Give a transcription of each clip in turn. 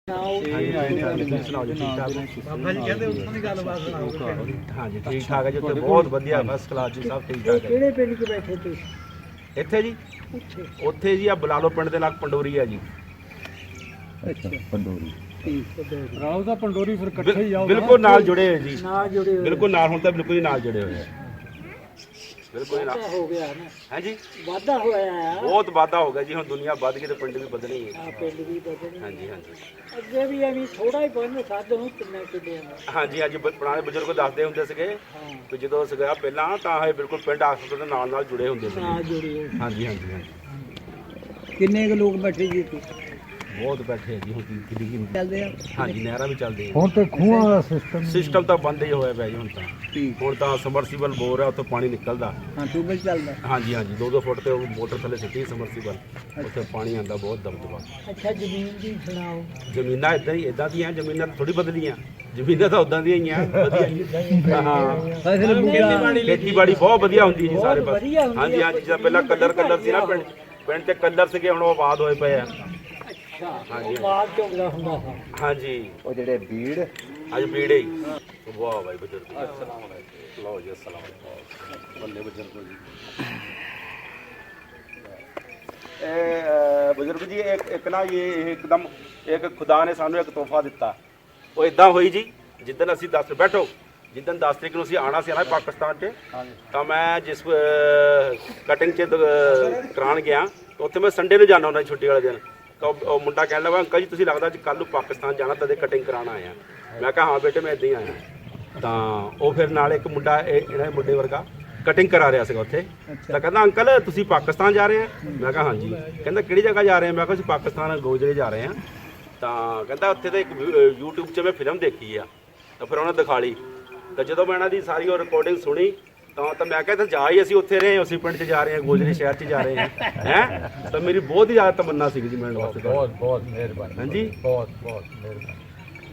हाँ जी ठीक ठाक है जी उत्थे बहुत वधिया फस्ट क्लास जी सब ठीक ठाक है। ਕਿਹੜੇ ਪਿੰਡ 'ਚ ਬੈਠੇ ਤੁਸੀਂ ਇੱਥੇ ਜੀ ਉੱਥੇ ਜੀ ਆ ਬਲਾਲੋ ਪਿੰਡ ਦੇ ਲਾਗ ਪੰਡੋਰੀ ਆ ਜੀ। ਅੱਛਾ ਪੰਡੋਰੀ ਠੀਕ ਹੈ ਰਾਉ ਦਾ ਪੰਡੋਰੀ ਫਿਰ ਇਕੱਠੇ ਹੀ ਆਓ ਬਿਲਕੁਲ ਨਾਲ ਜੁੜੇ ਹੋਏ ਜੀ, ਨਾਲ ਜੁੜੇ ਹੋਏ ਬਿਲਕੁਲ ਨਾਲ ਹੁਣ ਤਾਂ ਬਿਲਕੁਲ ਹੀ ਨਾਲ ਜੁੜੇ ਹੋਏ ਆ, ਬਿਲਕੁਲ ਹੀ ਨਾਲ। ਵਾਧਾ ਹੋ ਗਿਆ ਨਾ ਹੈ ਜੀ ਵਾਧਾ ਹੋਇਆ ਆ ਬਹੁਤ ਵਾਧਾ ਹੋ ਗਿਆ ਜੀ, ਹੁਣ ਦੁਨੀਆ ਵੱਧ ਗਈ ਤੇ ਪਿੰਡ ਵੀ ਵਧਣੇ ਹੀ ਹੈ। ਪਿੰਡ ਵੀ ਬਦਲਣੇ ਹਾਂਜੀ ਹਾਂਜੀ ਅੱਗੇ ਵੀ ਐਵੇਂ ਥੋੜਾ ਹੀ ਬੰਨ ਸਾਧ ਨੂੰ ਕਿੰਨਾ ਕਿੱਲਿਆਂ ਦਾ ਹਾਂਜੀ ਹਾਂਜੀ ਪੁਰਾਣੇ ਬਜ਼ੁਰਗ ਦੱਸਦੇ ਹੁੰਦੇ ਸੀਗੇ ਹਾਂ ਕਿ ਜਦੋਂ ਸੀਗਾ ਪਹਿਲਾਂ ਤਾਂ ਇਹ ਬਿਲਕੁਲ ਪਿੰਡ ਆਸਪਤਾਲ ਦੇ ਨਾਲ ਨਾਲ ਜੁੜੇ ਹੁੰਦੇ ਸੀ। ਨਾਲ ਜੁੜੇ ਹੋਏ ਹਾਂਜੀ ਹਾਂਜੀ ਹਾਂਜੀ ਕਿੰਨੇ ਕੁ ਲੋਕ ਬੈਠੇ ਜੀ ਇੱਥੇ ਬਹੁਤ ਬੈਠੇ ਆ ਜੀ ਹੁਣ ਕਿੰਨੀ ਚੱਲਦੇ ਆ ਹਾਂਜੀ ਨਹਿਰਾਂ ਵੀ ਚੱਲਦੇ ਆ। ਹੁਣ ਤੇ ਖੂਹਾਂ ਦਾ ਸਿਸਟਮ ਤਾਂ ਬੰਦ ਹੀ ਹੋਇਆ ਪਿਆ ਜੀ ਹੁਣ ਤਾਂ। ਠੀਕ ਹੁਣ ਤਾਂ ਸਮਰਸੀਬਲ ਬੋਰ ਹੈ ਉੱਥੋਂ ਪਾਣੀ ਨਿਕਲਦਾ। ਹਾਂ ਟੂਬਲ ਚੱਲਦਾ ਹਾਂਜੀ ਹਾਂਜੀ 2-2 ਫੁੱਟ ਤੇ ਉਹ ਮੋਟਰ ਥੱਲੇ ਸਿੱਟੀ ਸਮਰਸੀਬਲ, ਉੱਥੇ ਪਾਣੀ ਆਉਂਦਾ ਬਹੁਤ ਦਬਦਬਾ। ਅੱਛਾ ਜ਼ਮੀਨ ਦੀ ਸੁਣਾਓ ਜ਼ਮੀਨਾਂ ਇਦਾਂ ਦੀਆਂ ਜ਼ਮੀਨਾਂ ਥੋੜੀ ਬਦਲੀਆਂ, ਜ਼ਮੀਨਾਂ ਤਾਂ ਉਦਾਂ ਦੀਆਂ ਹੀ ਆ ਵਧੀਆ। ਹਾਂ ਖੇਤੀਬਾੜੀ ਬਹੁਤ ਵਧੀਆ ਹੁੰਦੀ ਜੀ ਸਾਰੇ ਪਾਸੇ। ਵਧੀਆ ਹੁੰਦੀ ਹਾਂਜੀ ਹਾਂਜੀ ਜਿੱਦਾਂ ਪਹਿਲਾਂ ਕਲਰ ਸੀ ਨਾ ਪਿੰਡ ਤੇ ਕਲਰ ਸੀਗੇ, ਹੁਣ ਉਹ ਆਬਾਦ ਹੋਏ ਪਏ ਆ। ਅੱਛਾ ਉਹ ਮਾਲ ਚੁਗਦਾ ਹੁੰਦਾ ਸੀ ਹਾਂਜੀ ਉਹ ਜਿਹੜੇ ਬੀੜ ਅੱਜ ਬੀੜੇ ਹੀ ਵਾਹ ਭਾਈ ਬਜ਼ੁਰਗ ਅਸਲਾਮ ਅਲੈਕੁਮ ਲਓ ਜੀ ਅਸਲਾਮ ਅਲੈਕੁਮ ਬੱਲੇ ਬਜ਼ੁਰਗੋ ਜੀ। ਇਹ ਬਜ਼ੁਰਗ ਜੀ ਇੱਕ ਨਾ ਇਹ ਇੱਕਦਮ ਇੱਕ ਖੁਦਾ ਨੇ ਸਾਨੂੰ ਇੱਕ ਤੋਹਫਾ ਦਿੱਤਾ। ਉਹ ਇਦਾਂ ਹੋਈ ਜੀ ਜਿੱਦਣ ਅਸੀਂ ਬੈਠੋ ਜਿੱਦਣ 10 ਤਰੀਕ ਨੂੰ ਅਸੀਂ ਆਉਣਾ ਸੀ ਨਾ ਪਾਕਿਸਤਾਨ 'ਚ, ਤਾਂ ਮੈਂ ਜਿਸ ਕਟਿੰਗ 'ਚ ਕਰਾਉਣ ਗਿਆ ਉੱਥੇ ਮੈਂ ਸੰਡੇ ਨੂੰ ਜਾਣਾ ਹੁੰਦਾ ਛੁੱਟੀ ਵਾਲੇ ਦਿਨ। ਤਾਂ ਉਹ ਮੁੰਡਾ ਕਹਿਣ ਲੱਗਾ ਅੰਕਲ ਜੀ ਤੁਸੀਂ ਲੱਗਦਾ ਜੀ ਕੱਲ੍ਹ ਨੂੰ ਪਾਕਿਸਤਾਨ ਜਾਣਾ ਤਦੇ ਕਟਿੰਗ ਕਰਾਉਣ ਆਇਆ। ਮੈਂ ਕਿਹਾ ਹਾਂ ਬੇਟੇ ਮੈਂ ਇੱਦਾਂ ਹੀ ਆਇਆ। ਤਾਂ ਉਹ ਫਿਰ ਨਾਲ ਇੱਕ ਮੁੰਡਾ ਇਹਨਾਂ ਦੇ ਮੁੰਡੇ ਵਰਗਾ ਕਟਿੰਗ ਕਰਾ ਰਿਹਾ ਸੀਗਾ ਉੱਥੇ। ਤਾਂ ਕਹਿੰਦਾ ਅੰਕਲ ਤੁਸੀਂ ਪਾਕਿਸਤਾਨ ਜਾ ਰਹੇ ਆ? ਮੈਂ ਕਿਹਾ ਹਾਂਜੀ। ਕਹਿੰਦਾ ਕਿਹੜੀ ਜਗ੍ਹਾ ਜਾ ਰਹੇ ਆ? ਮੈਂ ਕਿਹਾ ਅਸੀਂ ਪਾਕਿਸਤਾਨ ਗੋਜਰੇ ਜਾ ਰਹੇ ਹਾਂ। ਤਾਂ ਕਹਿੰਦਾ ਉੱਥੇ ਤਾਂ ਇੱਕ YouTube 'ਚ ਮੈਂ ਫਿਲਮ ਦੇਖੀ ਆ। ਤਾਂ ਫਿਰ ਉਹਨੇ ਦਿਖਾ ਲਈ। ਤਾਂ ਜਦੋਂ ਮੈਂ ਇਹਨਾਂ ਦੀ ਸਾਰੀ ਉਹ ਰਿਕਾਰਡਿੰਗ ਸੁਣੀ ਤਾਂ ਮੈਂ ਕਿਹਾ ਤਾਂ ਜਾ ਹੀ ਅਸੀਂ ਉੱਥੇ ਰਹੇ, ਅਸੀਂ ਪਿੰਡ 'ਚ ਜਾ ਰਹੇ ਹਾਂ, ਗੋਜਰੇ ਸ਼ਹਿਰ 'ਚ ਜਾ ਰਹੇ ਹਾਂ। ਹੈ ਤਾਂ ਮੇਰੀ ਬਹੁਤ ਹੀ ਜ਼ਿਆਦਾ ਤਮੰਨਾ ਸੀਗੀ ਜੀ ਮਿਲਣ ਵਾਸਤੇ। ਬਹੁਤ ਮਿਹਰਬਾਨੀ ਹਾਂਜੀ ਬਹੁਤ ਮਿਹਰਬਾਨੀ।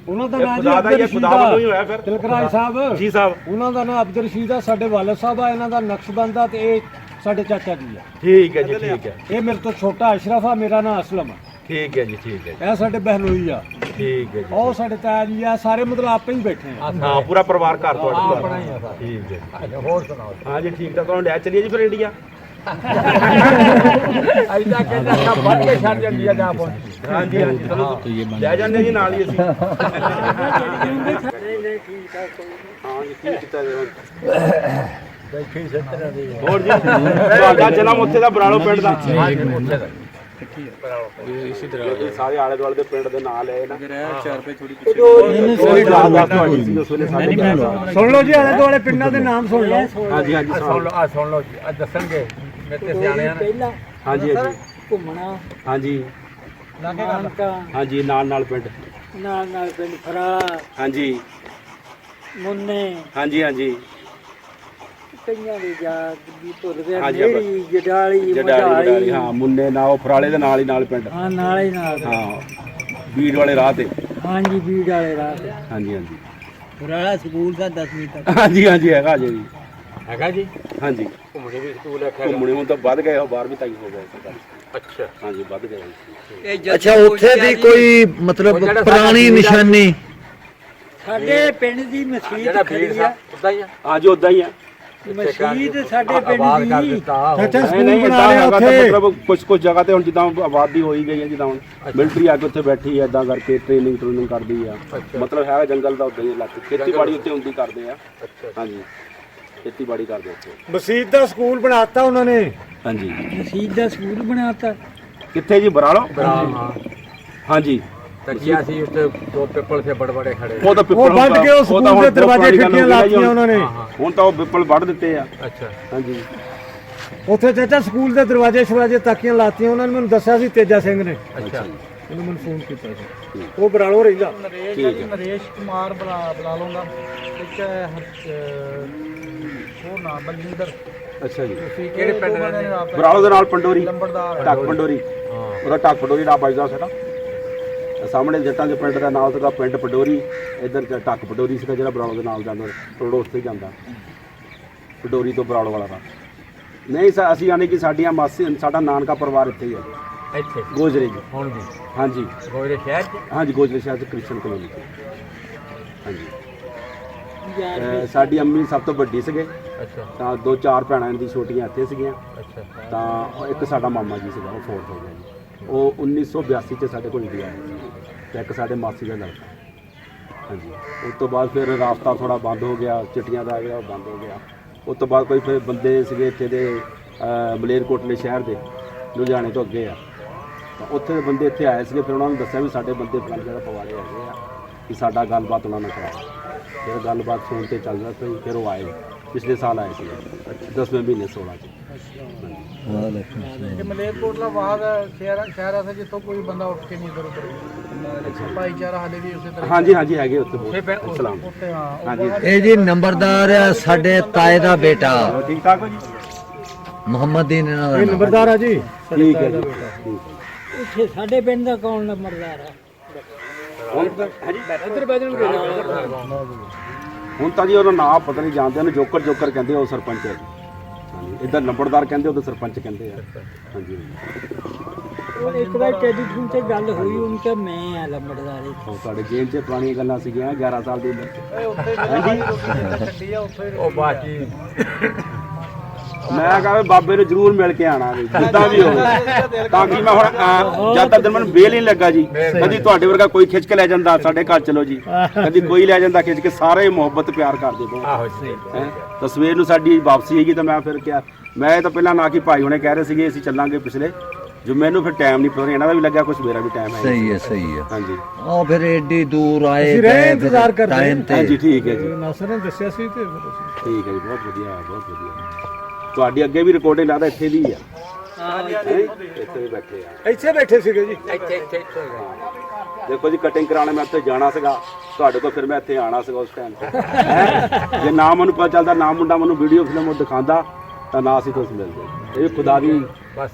ਉਹਨਾਂ ਦਾ ਇਹ ਨਾਮ ਖੁਦਾ ਦਾ ਹੀ ਹੈ, ਖੁਦਾ ਵੱਲੋਂ ਹੀ ਹੋਇਆ ਫਿਰ। ਤਿਲਕਰਾਜ ਸਾਹਿਬ ਜੀ ਸਾਹਿਬ ਉਹਨਾਂ ਦਾ ਨਾਮ ਅਬਦੁਲ ਰਸ਼ੀਦ ਆ, ਸਾਡੇ ਵਾਲਦ ਸਾਹਿਬ ਆ, ਇਹਨਾਂ ਦਾ ਨਕਸ਼ਬੰਦ ਆ ਤੇ ਇਹ ਸਾਡੇ ਚਾਚਾ ਜੀ ਆ। ਠੀਕ ਹੈ ਜੀ ਠੀਕ ਹੈ ਇਹ ਮੇਰੇ ਤੋਂ ਛੋਟਾ ਅਸ਼ਰਫ ਆ, ਮੇਰਾ ਨਾਮ ਅਸਲਮ ਆ। ਠੀਕ ਹੈ ਜੀ ਠੀਕ ਹੈ ਇਹ ਸਾਡੇ ਬਹਿਨੋਈ ਆ, ਠੀਕ ਹੈ ਜੀ। ਉਹ ਸਾਡੇ ਤਾਇਆ ਜੀ ਆ, ਸਾਰੇ ਮਤਲਬ ਆਪੇ ਹੀ ਬੈਠੇ ਆ। ਹਾਂ ਪੂਰਾ ਪਰਿਵਾਰ ਘਰ ਤੁਹਾਡਾ ਆਪਣਾ ਹੀ ਆ ਸਾਰਾ। ਠੀਕ ਹੈ ਜੀ। ਹੋਰ ਸੁਣਾਓ। ਹਾਂ ਜੀ ਠੀਕ ਤਾਂ ਤੁਹਾਨੂੰ ਲੈ ਚੱਲੀਏ ਜੀ ਫਿਰ ਇੰਡੀਆ। ਐਦਾਂ ਕਹਿੰਦਾ ਸਭ ਵੱਧ ਕੇ ਛੱਡ ਜਾਂਦੀ ਆ ਜਾ ਪਹੁੰਚ। ਹਾਂਜੀ ਹਾਂਜੀ ਚਲੋ ਲੈ ਜਾਂਦੇ ਜੀ ਨਾਲ ਹੀ ਅਸੀਂ। ਨਹੀਂ ਨਹੀਂ ਠੀਕ ਆ ਕੋਈ ਹਾਂ ਜੀ ਕੀ ਕੀਤਾ ਜੀ ਬੈਠੀ ਸੱਤਰਾ ਦੀ ਹੋਰ ਜੀ ਤੁਹਾਡਾ ਜਨਮ ਉੱਥੇ ਦਾ ਬਰਾਲੋ ਪਿੰਡ ਦਾ। ਇਸੇ ਤਰ੍ਹਾਂ ਤੁਸੀਂ ਸਾਰੇ ਆਲੇ ਦੁਆਲੇ ਦੇ ਪਿੰਡ ਦੇ ਨਾਂ ਲਏ ਨਾ। 4 ਰੁਪਏ ਥੋੜੀ ਕੋਈ ਗੱਲ ਦੱਸ ਤੁਹਾਡੀ ਸੀ ਉਸ ਵੇਲੇ ਸਾਡੇ ਕੋਲ। ਸੁਣ ਲਓ ਜੀ, ਆਲੇ ਦੁਆਲੇ ਪਿੰਡਾਂ ਦੇ ਨਾਮ ਸੁਣ ਲਓ। ਹਾਂਜੀ ਹਾਂਜੀ ਸੁਣ ਲਓ ਜੀ, ਅੱਜ ਦੱਸਣਗੇ ਮੇਰੇ ਤੇ ਸਿਆਣੇ ਆ। ਪਹਿਲਾਂ ਹਾਂਜੀ ਹਾਂਜੀ ਘੁੰਮਣਾ ਹਾਂਜੀ ਨਾਨਕਾ ਹਾਂਜੀ ਨਾਲ ਪਿੰਡ ਨਾਲ ਪਿੰਡ ਫਰਾਲਾ ਹਾਂਜੀ ਮੁੰਨੇ ਹਾਂਜੀ ਹਾਂਜੀ ਕਈਆਂ ਦੇ ਯਾਦ ਵੀ ਭੁੱਲ ਗਏ। ਹਾਂਜੀ, ਮੇਰੀ ਜਡਾਲੀ ਜਡਾਲੀ ਮਝਾਲੀ ਹਾਂ ਮੁੰਨੇ ਨਾ ਉਹ ਫਰਾਲੇ ਦੇ ਨਾਲ ਹੀ ਨਾਲ ਪਿੰਡ। ਹਾਂ ਨਾਲ ਹੀ ਨਾਲ ਹਾਂ ਬੀੜ ਵਾਲੇ ਰਾਹ ਤੇ। ਹਾਂਜੀ ਬੀੜ ਵਾਲੇ ਰਾਤ ਹਾਂਜੀ ਹਾਂਜੀ ਫਰਾਲਾ ਸਕੂਲ ਦਾ 10ਵੀਂ ਤੱਕ ਹਾਂਜੀ ਹਾਂਜੀ ਹੈਗਾ ਜੀ ਹੈਗਾ ਜੀ। ਹਾਂਜੀ ਘੁੰਮਣੇ ਵੀ ਸਕੂਲ ਹੈ। ਘੁੰਮਣੇ ਹੁਣ ਤਾਂ ਵੱਧ ਗਏ, ਉਹ 12ਵੀਂ ਤੱਕ ਹੋ ਗਏ। ਅੱਛਾ ਹਾਂਜੀ ਵੱਧ ਗਏ। ਅੱਛਾ ਉੱਥੇ ਦੀ ਕੋਈ ਮਤਲਬ ਪੁਰਾਣੀ ਨਿਸ਼ਾਨੀ ਸਾਡੇ ਪਿੰਡ ਦੀ ਮਸਜਿਦ ਖੜੀ ਆ। ਉਦਾਂ ਹੀ ਆ। ਹਾਂਜੀ ਉਦਾਂ ਹੀ ਆ। ਮਸਜਿਦ ਸਾਡੇ ਪਿੰਡ ਦੀ ਅੱਛਾ ਨਹੀਂ ਸਕੂਲ ਨਹੀਂ ਬਣਾ ਏਦਾਂ ਲਿਆ ਹੈਗਾ ਤਾਂ ਉੱਥੇ। ਮਤਲਬ ਕੁਝ ਜਗ੍ਹਾ ਤੇ ਹੁਣ ਜਿੱਦਾਂ ਆਬਾਦੀ ਹੋਈ ਗਈ ਹੈ, ਜਿੱਦਾਂ ਹੁਣ ਮਿਲਟਰੀ ਆ ਕੇ ਉੱਥੇ ਬੈਠੀ ਹੈ, ਇਦਾਂ ਕਰਕੇ ਟ੍ਰੇਨਿੰਗ ਕਰਦੀ ਆ। ਮਤਲਬ ਹੈਗਾ ਜੰਗਲ ਦਾ ਉਦਾਂ ਹੀ ਇਲਾਕੇ, ਖੇਤੀਬਾੜੀ ਉੱਤੇ ਹੁੰਦੀ ਕਰਦੇ ਆ। ਹਾਂਜੀ ਖੇਤੀਬਾੜੀ ਕਰਦੇ ਉੱਥੇ। ਮਸਜਿਦ ਦਾ ਸਕੂਲ ਬਣਾਤਾ ਉਹਨਾਂ ਨੇ। ਹਾਂਜੀ ਮਸਜਿਦ ਦਾ ਸਕੂਲ ਬਣਾਤਾ। ਕਿੱਥੇ ਜੀ ਬਰਾਲੋ? ਹਾਂ ਹਾਂਜੀ ਤੱਕਿਆ ਸੀ ਉੱਤੇ ਦੋ ਪਿੱਪਲ ਸੇ ਬੜੇ ਬੜੇ ਖੜੇ। ਉਹ ਤਾਂ ਉਹ ਵੱਢ ਕੇ ਉਹ ਸਕੂਲ ਦੇ ਦਰਵਾਜ਼ੇ ਖਿੜਕੀਆਂ ਲਾਤੀਆਂ ਉਹਨਾਂ ਨੇ। ਹੁਣ ਤਾਂ ਉਹ ਪਿੱਪਲ ਵੱਢ ਦਿੱਤੇ ਆ। ਅੱਛਾ ਹਾਂਜੀ ਉੱਥੇ ਚਾਚਾ ਸਕੂਲ ਦੇ ਦਰਵਾਜ਼ੇ ਤਾਕੀਆਂ ਲਾਤੀਆਂ ਉਹਨਾਂ ਨੇ। ਮੈਨੂੰ ਦੱਸਿਆ ਸੀ ਤੇਜਾ ਸਿੰਘ ਨੇ। ਅੱਛਾ ਉਹਨੇ ਮੈਨੂੰ ਫੋਨ ਕੀਤਾ ਸੀ। ਉਹ ਬਰਾਲੋ ਰਹਿੰਦਾ। ਠੀਕ ਹੈ। ਨਰੇਸ਼ ਕੁਮਾਰ ਬੁਲਾ ਲਉਂਦਾ। ਇੱਕ ਹੋਰ ਨਾਮ ਬਲਜਿੰਦਰ। ਅੱਛਾ ਜੀ ਤੁਸੀਂ ਕਿਹੜੇ ਪਿੰਡ ਰਹਿੰਦੇ? ਬਰਾਲੋ ਦੇ ਨਾਲ ਪੰਡੋਰੀ ਲੰਬੜਦਾਰ ਟੱਕ ਪੰਡੋਰੀ। ਉਹਦਾ ਟੱਕ ਪੰਡੋਰੀ ਦਾ ਵੱਜਦਾ ਸੀਗਾ। ਸਾਹਮਣੇ ਜੱਟਾਂ ਦੇ ਪਿੰਡ ਦਾ ਨਾਮ ਸੀਗਾ ਪਿੰਡ ਪੰਡੋਰੀ। ਇੱਧਰ ਟੱਕ ਪੰਡੋਰੀ ਸੀਗਾ ਜਿਹੜਾ ਬਰਾਲੋ ਦੇ ਨਾਲ ਜਾਂਦਾ, ਰੋਡ ਉੱਥੇ ਜਾਂਦਾ ਪੰਡੋਰੀ ਤੋਂ ਬਰਾਲੋ ਵਾਲਾ ਦਾ। ਨਹੀਂ ਅਸੀਂ ਯਾਨੀ ਕਿ ਸਾਡੀਆਂ ਮਾਸੀ ਸਾਡਾ ਨਾਨਕਾ ਪਰਿਵਾਰ ਇੱਥੇ ਹੀ ਹੈ। ਇੱਥੇ ਗੋਜਰੇ ਜੀ ਹੁਣ ਵੀ ਹਾਂਜੀ ਗੋਰੇ ਸ਼ਹਿਰ ਚ ਹਾਂਜੀ ਗੋਜਰੇ ਸ਼ਹਿਰ ਚ ਕ੍ਰਿਸਚਨ ਕਲੋਨੀ ਹਾਂਜੀ ਯਾਰ ਸਾਡੀ ਅੰਮੀ ਸਭ ਤੋਂ ਵੱਡੀ ਸੀਗੇ ਅੱਛਾ ਤਾਂ 2-4 ਭੈਣਾਂ ਦੀ ਛੋਟੀਆਂ ਇੱਥੇ ਸੀਗੀਆਂ ਅੱਛਾ ਤਾਂ ਇੱਕ ਸਾਡਾ ਮਾਮਾ ਜੀ ਸੀਗਾ ਉਹ ਫੋਰਟ ਹੋ ਗਿਆ ਜੀ ਉਹ 1982 ਚ ਸਾਡੇ ਕੋਲ ਇੰਡੀਆ ਆਇਆ ਸੀ ਤੇ ਇੱਕ ਸਾਡੇ ਮਾਸੀ ਦਾ ਲੜਕਾ ਹਾਂਜੀ ਉਸ ਤੋਂ ਬਾਅਦ ਫਿਰ ਰਾਸਤਾ ਥੋੜਾ ਬੰਦ ਹੋ ਗਿਆ ਚਿੱਟੀਆਂ ਦਾ ਜਿਹੜਾ ਉਹ ਬੰਦ ਹੋ ਗਿਆ ਉਸ ਤੋਂ ਬਾਅਦ ਕੋਈ ਫਿਰ ਬੰਦੇ ਸੀਗੇ ਇੱਥੇ ਦੇ ਮਲੇਰਕੋਟਲੇ ਸ਼ਹਿਰ ਦੇ ਲੁਧਿਆਣੇ ਤੋਂ ਅੱਗੇ ਆ ਤਾਂ ਉੱਥੇ ਦੇ ਬੰਦੇ ਇੱਥੇ ਆਏ ਸੀਗੇ ਫਿਰ ਉਹਨਾਂ ਨੂੰ ਦੱਸਿਆ ਵੀ ਸਾਡੇ ਬੰਦੇ ਫਲਾਣੀ ਜਗ੍ਹਾ ਪਵਾੜੇ ਹੈਗੇ ਆ ਕਿ ਸਾਡਾ ਗੱਲਬਾਤ ਉਹਨਾਂ ਨਾਲ ਕਰਾਓ ਫਿਰ ਗੱਲਬਾਤ ਸੁਣ ਕੇ ਚੱਲ ਰਿਹਾ ਸੀ ਫਿਰ ਉਹ ਆਏ ਪਿਛਲੇ ਸਾਲ ਆਏ ਸੀ 10ਵੇਂ ਮਹੀਨੇ 16 ਚ ਕਿ ਮਲੇਰਕੋਟਲਾ ਬਾਦ ਸ਼ਹਿਰ ਐਸਾ ਜਿੱਥੋਂ ਕੋਈ ਬੰਦਾ ਉੱਠ ਕੇ ਨਹੀਂ ਇੱਧਰ ਉੱਧਰ ਭਾਈਚਾਰਾ ਹਾਲੇ ਵੀ ਉਸੇ ਤਰ੍ਹਾਂ ਹਾਂਜੀ ਹਾਂਜੀ ਹੈਗੇ ਉੱਥੇ ਬਹੁਤ ਸਲਾਮ ਉੱਥੇ ਹਾਂ ਹਾਂਜੀ ਇਹ ਜੀ ਨੰਬਰਦਾਰ ਆ ਸਾਡੇ ਤਾਏ ਦਾ ਬੇਟਾ ਠੀਕ ਠਾਕ ਹੋ ਜੀ ਮੁਹੰਮਦ ਦੀਨ ਇਹਨਾਂ ਦਾ ਇਹ ਨਾਮ। ਨੰਬਰਦਾਰ ਆ ਜੀ ਠੀਕ ਹੈ ਜੀ ਠੀਕ ਹੈ ਇੱਥੇ ਸਾਡੇ ਪਿੰਡ ਦਾ ਕੌਣ ਨੰਬਰਦਾਰ ਆ ਹੁਣ ਤਾਂ ਜੀ ਉਹਦਾ ਨਾਮ ਪਤਾ ਨਹੀਂ ਜਾਣਦੇ ਉਹਨੂੰ ਜੋਕਰ ਕਹਿੰਦੇ ਉਹ ਸਰਪੰਚ ਹੈ ਜੀ ਹਾਂਜੀ ਇੱਧਰ ਨੰਬਰਦਾਰ ਕਹਿੰਦੇ ਉਹਦੇ ਸਰਪੰਚ ਕਹਿੰਦੇ ਆ ਹਾਂਜੀ ਉਹ ਇੱਕ ਵਾਰ ਟੈਲੀਫੋਨ ਤੇ ਗੱਲ ਹੋਈ ਉਹਨੂੰ ਕਿਹਾ ਮੈਂ ਆ ਨੰਬਰਦਾਰ ਇੱਥੇ। ਉਹ ਤੁਹਾਡੇ ਜੇਲ੍ਹ 'ਚ ਪੁਰਾਣੀਆਂ ਗੱਲਾਂ ਸੀਗੀਆਂ 11 ਸਾਲ ਦੀ ਉਮਰ ਇਹ ਉੱਥੇ ਵੀ ਛੱਡੀ ਆ ਉੱਥੇ ਉਹ ਬਾਕੀ ਮੈਂ ਕਹਾਂ ਬਾਬੇ ਨੂੰ ਜ਼ਰੂਰ ਮਿਲ ਕੇ ਆਣਾ ਵੀ ਜਿੱਦਾਂ ਵੀ ਹੋਵੇ ਤਾਂ ਕਿ ਮੈਂ ਹੁਣ ਜਦ ਤੱਕ ਮੈਨੂੰ ਬੇਲ ਨਹੀਂ ਲੱਗਾ ਜੀ ਕਦੀ ਤੁਹਾਡੇ ਵਰਗਾ ਕੋਈ ਖਿੱਚ ਕੇ ਲੈ ਜਾਂਦਾ ਸਾਡੇ ਘਰ ਚਲੋ ਜੀ ਕਦੀ ਕੋਈ ਲੈ ਜਾਂਦਾ ਖਿੱਚ ਕੇ ਸਾਰੇ ਮੁਹੱਬਤ ਪਿਆਰ ਕਰਦੇ ਬਹੁਤ ਆਹੋ ਜੀ ਹੈਂ ਤਾਂ ਸਵੇਰ ਨੂੰ ਸਾਡੀ ਵਾਪਸੀ ਹੈਗੀ ਤਾਂ ਮੈਂ ਫਿਰ ਕਿਹਾ ਮੈਂ ਤਾਂ ਪਹਿਲਾਂ ਨਾ ਕਿ ਭਾਈ ਹੁਣੇ ਕਹਿ ਰਹੇ ਸੀਗੇ ਅਸੀਂ ਚੱਲਾਂਗੇ ਪਿਛਲੇ ਜੋ ਮੈਨੂੰ ਫਿਰ ਟਾਈਮ ਨਹੀਂ ਪਤਾ ਇਹਨਾਂ ਦਾ ਵੀ ਲੱਗਿਆ ਕੁਝ ਮੇਰਾ ਵੀ ਟਾਈਮ ਹੈ ਸਹੀ ਹੈ ਹਾਂਜੀ ਉਹ ਫਿਰ ਏਡੀ ਦੂਰ ਆਏ ਅਸੀਂ ਰਹੇ ਇੰਤਜ਼ਾਰ ਕਰਦੇ ਟਾਈਮ ਤੇ ਹਾਂਜੀ ਠੀਕ ਹੈ ਜੀ ਨਾਸਰ ਨੇ ਦੱਸਿਆ ਸੀ ਤੇ ਫਿਰ ਅਸੀਂ ਠੀਕ ਹੈ ਜੀ ਬਹੁਤ ਵਧੀਆ ਤੁਹਾਡੀ ਅੱਗੇ ਵੀ ਰਿਕਾਰਡਿੰਗ ਲੱਗਦਾ ਇੱਥੇ ਦੀ ਆ ਇੱਥੇ ਵੀ ਬੈਠੇ ਆ ਇੱਥੇ ਬੈਠੇ ਸੀਗੇ ਜੀ ਇੱਥੇ ਦੇਖੋ ਜੀ ਕਟਿੰਗ ਕਰਾਉਣੇ ਮੈਂ ਉੱਥੇ ਜਾਣਾ ਸੀਗਾ ਤੁਹਾਡੇ ਕੋਲ ਫਿਰ ਮੈਂ ਇੱਥੇ ਆਣਾ ਸੀਗਾ ਉਸ ਟਾਈਮ ਤੇ ਹੈਂ? ਜੇ ਨਾ ਮੈਨੂੰ ਪਤਾ ਚੱਲਦਾ ਨਾ ਮੁੰਡਾ ਮੈਨੂੰ ਵੀਡੀਓ ਫਿਲਮ ਉਹ ਦਿਖਾਉਂਦਾ ਤਾਂ ਨਾ ਅਸੀਂ ਕੁਛ ਮਿਲਦੇ ਇਹ ਖੁਦਾ ਦੀ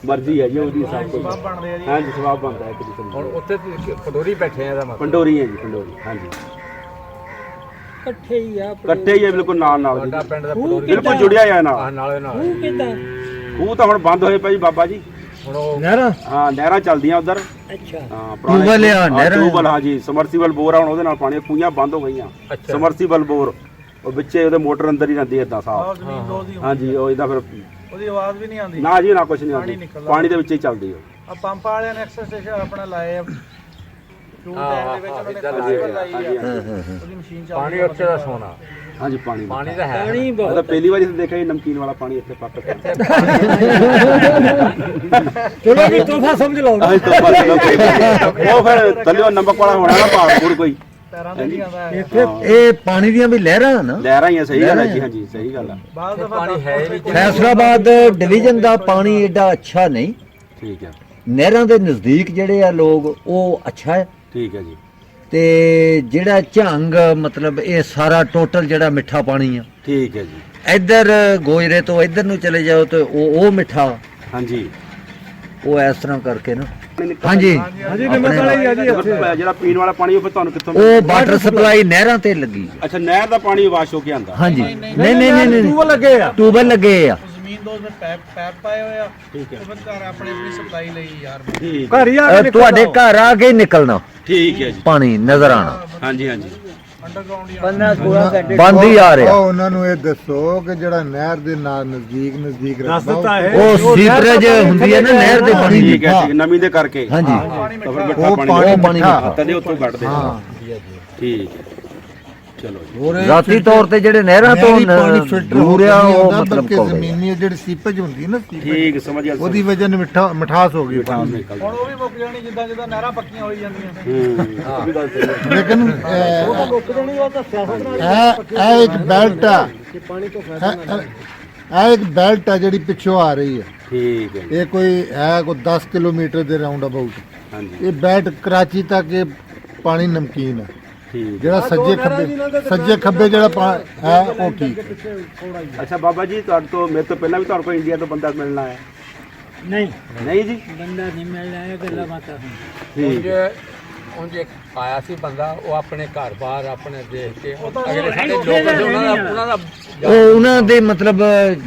ਮਰਜ਼ੀ ਹੈ ਜੀ ਉਹਦੀ ਸਭ ਕੁਝ ਬਣਦੇ ਆ ਜੀ ਹਾਂਜੀ ਸਵਾਬ ਬਣਦਾ ਇੱਕ ਦੂਸਰੇ ਹੁਣ ਨੂੰ ਉੱਥੇ ਪੰਡੋਰੀ ਬੈਠੇ ਆ ਦਾ ਮਤਲਬ ਪੰਡੋਰੀ ਹੈ ਜੀ ਪੰਡੋਰੀ ਹਾਂਜੀ ਇਕੱਠੇ ਹੀ ਆ ਇਕੱਠੇ ਹੀ ਹੈ ਬਿਲਕੁਲ ਨਾਲ ਜੀ ਤੁਹਾਡਾ ਪਿੰਡ ਦਾ ਪੰਡੋਰੀ ਬਿਲਕੁਲ ਜੁੜਿਆ ਹੋਇਆ ਨਾਲ ਨਾਲੇ ਨਾਲ ਉਹ ਕਿੱਦਾਂ ਖੂਹ ਤਾਂ ਹੁਣ ਬੰਦ ਹੋਏ ਪਏ ਜੀ ਬਾਬਾ ਜੀ ਹੁਣ ਉਹ ਨਹਿਰਾ ਹਾਂ ਨਹਿਰਾਂ ਚੱਲਦੀਆਂ ਉਧਰ ਅੱਛਾ ਹਾਂ ਟਿਊਬਵੈੱਲ ਆ, ਨਹਿਰਾਂ। ਟਿਊਬਵੈੱਲ ਹਾਂ ਜੀ ਸਮਰਸੀਬਲ ਬੋਰ ਆ ਹੁਣ ਉਹਦੇ ਨਾਲ ਪਾਣੀ ਖੂਹਾਂ ਬੰਦ ਹੋ ਗਈਆਂ ਅੱਛਾ। ਸਮਰਸੀਬਲ ਬੋਰ ਉਹ ਵਿੱਚੇ ਉਹਦੇ ਮੋਟਰ ਅੰਦਰ ਹੀ ਰਹਿੰਦੀ ਏਦਾਂ ਸਾਫ ਜ਼ਮੀਨ ਦੋ ਦੀ ਹਾਂਜੀ ਉਹ ਇਹਦਾ ਫਿਰ ਉਹਦੀ ਆਵਾਜ਼ ਵੀ ਨਹੀਂ ਆਉਂਦੀ ਨਾ ਜੀ ਨਾ ਕੁਛ ਨਹੀਂ ਆਉਂਦੀ ਨਿਕਲਦਾ। ਪਾਣੀ ਦੇ ਵਿੱਚ ਹੀ ਚੱਲਦੀ ਉਹ ਆ ਪੰਪ ਵਾਲਿਆਂ ਨੇ ਐਕਸਰ ਸਟੇਸ਼ਨ ਆਪਣਾ ਲਾਏ ਆ ਟੂ ਟਾਈਮ ਦੇ ਵਿੱਚ ਉਹਨਾਂ ਨੇ ਹਾਂਜੀ ਖਾਸ ਲਾਈ ਹਾਂਜੀ ਆ ਉਹਦੀ ਮਸ਼ੀਨ ਚੱਲਦੀ ਪਾਣੀ ਉੱਥੇ ਦਾ ਸੋਨਾ ਹਾਂਜੀ ਪਾਣੀ ਪਾਣੀ ਤਾਂ ਹੈ ਪਾਣੀ ਉਹ ਤਾਂ ਬਹੁਤ ਪਹਿਲੀ ਵਾਰੀ ਦੇਖਿਆ ਜੀ ਨਮਕੀਨ ਵਾਲਾ ਪਾਣੀ ਇੱਥੇ ਪੱਕ ਕੇ ਚਲੋ ਵੀ ਤੋਹਫਾ ਸਮਝ ਲਓ ਅੱਜ ਤੋਂ ਬਾਅਦ ਉਹ ਫਿਰ ਥੱਲੇ ਨਮਕ ਵਾਲਾ ਹੋਣਾ ਨਾ ਪਹਾੜ ਕੋਈ ਪੈਰਾਂ ਤੇ ਨਹੀਂ ਆਉਂਦਾ ਹੈ। ਇੱਥੇ ਇਹ ਪਾਣੀ ਦੀਆਂ ਵੀ ਲਹਿਰਾਂ ਆ ਨਾ ਲਹਿਰਾਂ ਹੀ ਆ ਸਹੀ ਗੱਲ ਹੈ ਜੀ ਹਾਂਜੀ ਸਹੀ ਗੱਲ ਆ ਬਾਅਦ ਦਫਾ ਪਾਣੀ ਹੈ ਹੀ ਨਹੀਂ ਫੈਸਲਾਬਾਦ ਡਿਵੀਜ਼ਨ ਦਾ ਪਾਣੀ ਏਡਾ ਅੱਛਾ ਨਹੀਂ ਠੀਕ ਹੈ ਨਹਿਰਾਂ ਦੇ ਨਜ਼ਦੀਕ ਜਿਹੜੇ ਆ ਲੋਕ ਉਹ ਅੱਛਾ ਹੈ ਠੀਕ ਹੈ ਜੀ ਤੇ ਜਿਹੜਾ ਝੰਗ ਮਤਲਬ ਇਹ ਸਾਰਾ ਟੋਟਲ ਜਿਹੜਾ ਮਿੱਠਾ ਪਾਣੀ ਆ ਠੀਕ ਹੈ ਜੀ ਇੱਧਰ ਗੋਜਰੇ ਤੋਂ ਇੱਧਰ ਨੂੰ ਚਲੇ ਜਾਓ ਤੇ ਉਹ ਮਿੱਠਾ ਹਾਂਜੀ ਉਹ ਇਸ ਤਰ੍ਹਾਂ ਕਰਕੇ ਨਾ ਹਾਂਜੀ ਹਾਂਜੀ ਨੰਬਰ ਵਾਲਾ ਹੀ ਆ ਜੀ ਇੱਥੇ ਜਿਹੜਾ ਪੀਣ ਵਾਲਾ ਪਾਣੀ ਉਹ ਫਿਰ ਤੁਹਾਨੂੰ ਕਿੱਥੋਂ ਉਹ ਵਾਟਰ ਸਪਲਾਈ ਨਹਿਰਾਂ ਤੇ ਲੱਗੀ ਅੱਛਾ ਨਹਿਰ ਦਾ ਪਾਣੀ ਵਾਸ਼ ਹੋ ਕੇ ਆਂਦਾ ਹਾਂਜੀ ਨਹੀਂ ਟੂਬਲ ਲੱਗੇ ਆ ਟੂਬਲ ਲੱਗੇ ਆ ਜ਼ਮੀਨ ਦੋ ਵਿੱਚ ਪੈਪ ਪਾਏ ਹੋਏ ਆ ਠੀਕ ਹੈ ਉਹ ਫਿਰ ਘਰ ਆਪਣੇ ਆਪਣੀ ਸਪਲਾਈ ਲਈ ਯਾਰ ਠੀਕ ਘਰ ਹੀ ਆ ਕੇ ਤੁਹਾਡੇ ਘਰ ਆ ਕੇ ਨਿਕਲਣਾ ਠੀਕ ਹੈ ਜੀ ਪਾਣੀ ਨਜ਼ਰ ਆਣਾ ਹਾਂਜੀ ਹਾਂਜੀ ਅੰਡਰਗਰਾਉਂਡ ਹੀ 15-16 ਘੰਟੇ ਬੰਦ ਹੀ ਆ ਰਿਹਾ ਉਹ ਉਹਨਾਂ ਨੂੰ ਇਹ ਦੱਸੋ ਕਿ ਜਿਹੜਾ ਨਹਿਰ ਦੇ ਨਾਲ ਨਜ਼ਦੀਕ ਦੱਸ ਰੱਖਦਾ ਦਿੱਤਾ ਹੈ ਉਹ ਸੀਵਰੇਜ ਹੁੰਦੀ ਹੈ ਨਾ ਨਹਿਰ ਦੇ ਪਾਣੀ ਦੀ ਠੀਕ ਹੈ ਠੀਕ ਨਮੀ ਦੇ ਕਰਕੇ ਹਾਂਜੀ ਤਾਂ ਫਿਰ ਮਿੱਠਾ ਉਹ ਪਾਣੀ ਪਾਣੀ ਉਹ ਪਾਣੀ ਮਿੱਠਾ। ਮਿੱਠਾ। ਤਦੇ ਉੱਥੋਂ ਕੱਢਦੇ ਹਾਂ ਠੀਕ ਹੈ ਚਲੋ ਜੀ ਹੋਰ ਇਹ ਰਾਤੀ ਤੌਰ ਤੇ ਜਿਹੜੇ ਨਹਿਰਾਂ ਤੋਂ ਨਹਿਰੀ ਪਾਣੀ ਫਿਲਟਰ ਹੋ ਦੂਰ ਕੇ ਆ ਨਹੀਂ ਉਹ ਆਉਂਦਾ, ਮਤਲਬ ਬਲਕਿ ਕੋਲ ਜ਼ਮੀਨੀ ਜਿਹੜੀ ਸੀਪੇਜ ਹੁੰਦੀ ਹੈ ਨਾ ਸੀਪੇਜ ਠੀਕ ਸਮਝ ਗਿਆ ਉਹਦੀ ਵਜ੍ਹਾ ਨਾਲ ਮਿਠਾਸ ਹੋ ਗਈ ਪਾਣੀ ਹੁਣ ਉਹ ਵੀ ਮੁੱਕ ਜਾਣੀ ਜਿੱਦਾਂ ਜਿੱਦਾਂ ਨਹਿਰਾਂ ਪੱਕੀਆਂ ਹੋਈ ਜਾਂਦੀਆਂ ਉਹ ਵੀ ਗੱਲ ਸਹੀ ਹੈ ਲੇਕਿਨ ਮੁੱਕ ਜਾਣੀ ਉਹ ਤਾਂ ਸਿਆਸਤ ਨਾਲ ਇਹ ਇੱਕ ਬੈਲਟ ਆ ਇਹ ਇੱਕ ਬੈਲਟ ਆ ਜਿਹੜੀ ਪਿੱਛੋਂ ਆ ਰਹੀ ਹੈ ਠੀਕ ਹੈ ਜੀ ਇਹ ਕੋਈ 10 ਕਿਲੋਮੀਟਰ ਦੇ ਰਾਉਂਡ ਅਬਾਊਟ ਹਾਂਜੀ ਇਹ ਬੈਲਟ ਕਰਾਚੀ ਤੱਕ ਇਹ ਪਾਣੀ ਨਮਕੀਨ ਹੈ ਠੀਕ ਜਿਹੜਾ ਸੱਜੇ ਖੱਬੇ ਜਿਹੜਾ ਹੈ ਉਹ ਠੀਕ ਹੈ ਅੱਛਾ ਬਾਬਾ ਜੀ ਤੁਹਾਡੇ ਤੋਂ ਮੇਰੇ ਤੋਂ ਪਹਿਲਾਂ ਵੀ ਤੁਹਾਡੇ ਕੋਲ ਇੰਡੀਆ ਤੋਂ ਬੰਦਾ ਮਿਲਣਾ ਆਇਆ ਨਹੀਂ ਨਹੀਂ ਜੀ ਬੰਦਾ ਨਹੀਂ ਮਿਲਣਾ ਇਹ ਗੱਲਾਂ ਬਾਤਾਂ ਠੀਕ ਹੈ ਉਂਝ ਇੱਕ ਆਇਆ ਸੀ ਬੰਦਾ ਉਹ ਆਪਣੇ ਘਰ-ਬਾਰ ਆਪਣੇ ਦੇਖ ਕੇ ਅਗਲੇ ਸਾਡੇ ਲੋਕ ਉਹਨਾਂ ਦਾ ਉਹ ਉਹਨਾਂ ਦੇ ਮਤਲਬ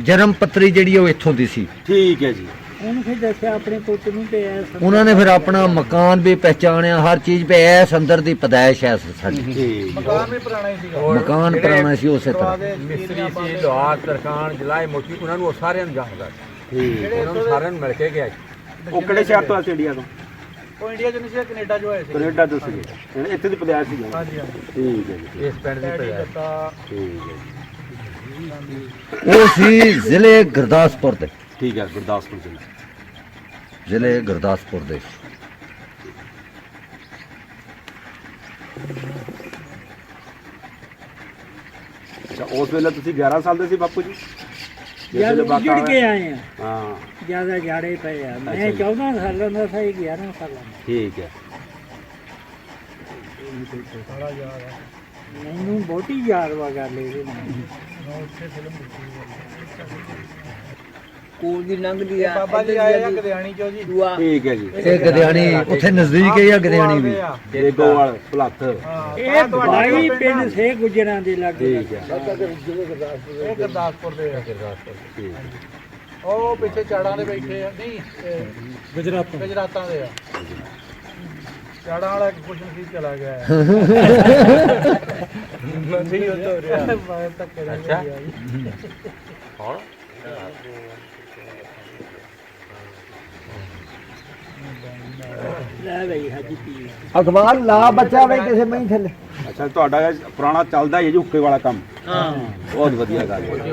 ਜਨਮ ਪੱਤਰੀ ਜਿਹੜੀ ਉਹ ਇੱਥੋਂ ਦੀ ਸੀ ਠੀਕ ਹੈ ਜੀ ਉਹਨੂੰ ਫਿਰ ਦੱਸਿਆ ਆਪਣੇ ਪੁੱਤ ਨੂੰ ਤੇ ਐਸ ਉਹਨਾਂ ਨੇ ਫਿਰ ਆਪਣਾ ਮਕਾਨ ਵੀ ਪਹਿਚਾਣਿਆ, ਹਰ ਚੀਜ਼ ਪੇ ਐਸ ਅੰਦਰ ਦੀ ਪਦਾਇਸ਼ ਹੈ ਸਾਡੀ। ਮਕਾਨ ਵੀ ਪੁਰਾਣਾ ਹੀ ਸੀਗਾ। ਮਕਾਨ ਪੁਰਾਣਾ ਸੀ ਉਸੇ ਤਰ੍ਹਾਂ। ਮਿਸਤਰੀ ਸੀ, ਲੋਹਾਰ, ਤਰਖਾਨ, ਜਲਾਈ ਮੋਟੀ, ਉਹਨਾਂ ਨੂੰ ਉਹ ਸਾਰਿਆਂ ਨੂੰ ਜਾਣਦਾ ਸੀ। ਉਹਨਾਂ ਨੂੰ ਸਾਰਿਆਂ ਨੂੰ ਮਿਲ ਕੇ ਗਿਆ। ਉਹ ਕਿਹੜੇ ਸ਼ਹਿਰ ਤੋਂ ਆਏ ਸੀ ਇੰਡੀਆ ਤੋਂ? ਉਹ ਇੰਡੀਆ ਚ ਨਹੀਂ ਸੀ, ਕੈਨੇਡਾ ਚ ਹੋਏ ਸੀ। ਕੈਨੇਡਾ ਤੋਂ ਸੀਗੇ, ਇੱਥੇ ਦੀ ਪਦਾਇਸ਼ ਸੀ। ਹਾਂਜੀ ਹਾਂਜੀ। ਠੀਕ ਹੈ ਜੀ, ਇਸ ਪਿੰਡ ਦੀ ਪੜਾਈ। ਠੀਕ ਹੈ ਉਹ ਸੀ ਜ਼ਿਲ੍ਹੇ ਗੁਰਦਾਸਪੁਰ ਦੇ, ਠੀਕ ਹੈ, ਗੁਰਦਾਸਪੁਰ ਜ਼ਿਲ੍ਹਾ। ਜ਼ਿਲ੍ਹੇ ਗੁਰਦਾਸਪੁਰ ਦੇ। ਅੱਛਾ, ਉਸ ਵੇਲੇ ਤੁਸੀਂ 11 ਸਾਲ ਦੇ ਸੀ ਬਾਪੂ ਜੀ? ਜਿਸ ਵੇਲੇ ਜਦ ਵਾਕਾ ਉੱਜੜ ਕੇ ਹੋਇਆ? ਆਏ ਆ ਹਾਂ, ਜਿਆਦਾ ਜਾੜੇ ਪਏ ਆ। ਅੱਛਾ ਮੈਂ ਜੀ। 14 ਸਾਲਾਂ ਦਾ ਸੀ, 11 ਸਾਲਾਂ ਦਾ। ਠੀਕ ਹੈ। ਮੈਨੂੰ ਬਹੁਤੀ ਯਾਦ ਵਾ ਗੱਲ ਇਹਦੇ ਨਾਲ। ਸਕੂਲ ਦੀ ਲੰਘਦੀ ਆ ਬਾਬਾ ਜੀ ਆਏ ਆ ਗਦਿਆਣੀ ਚੋਂ ਜੀ। ਠੀਕ ਹੈ ਜੀ। ਇਹ ਗਦਿਆਣੀ ਉੱਥੇ ਨਜ਼ਦੀਕ ਹੈ ਜਾਂ ਗਦਿਆਣੀ ਵੀ? ਗੋਵਾਲ ਭੁਲੱਥ। ਇਹ 22 ਪਿੰਡ ਸੇ ਗੁਜਰਾਂ ਦੇ ਲਾਗੇ। ਠੀਕ ਹੈ, ਇਹ ਗੁਰਦਾਸਪੁਰ ਦੇ ਆ। ਠੀਕ ਹੈ। ਉਹ ਪਿੱਛੇ ਚਾੜਾਂ ਦੇ ਬੈਠੇ ਆ। ਨਹੀਂ, ਗੁਜਰਾਤਾਂ ਦੇ ਆ। ਚਾੜਾਂ ਵਾਲਾ ਕੁਛ ਨਹੀਂ ਚਲਾ ਗਿਆ ਹੈ। ਨਹੀਂ ਉਹ ਤੋਂ ਰਿਹਾ ਬਹੁਤ ਧੱਕੇ ਨਾਲ ਅੱਛਾ। ਹੁਣ ਲੈ ਬਈ ਹਾਜੀ ਪੀ। ਅਖਬਾਰ ਲਾ ਬੱਚਾ ਵੇ ਕਿਸੇ ਮਹੀਂ ਥੱਲੇ। ਅੱਛਾ, ਤੁਹਾਡਾ ਇਹ ਪੁਰਾਣਾ ਚੱਲਦਾ ਹੀ ਹੈ ਜੀ ਹੁੱਕੇ ਵਾਲਾ ਕੰਮ? ਹਾਂ, ਬਹੁਤ ਵਧੀਆ ਗੱਲ ਹੈ।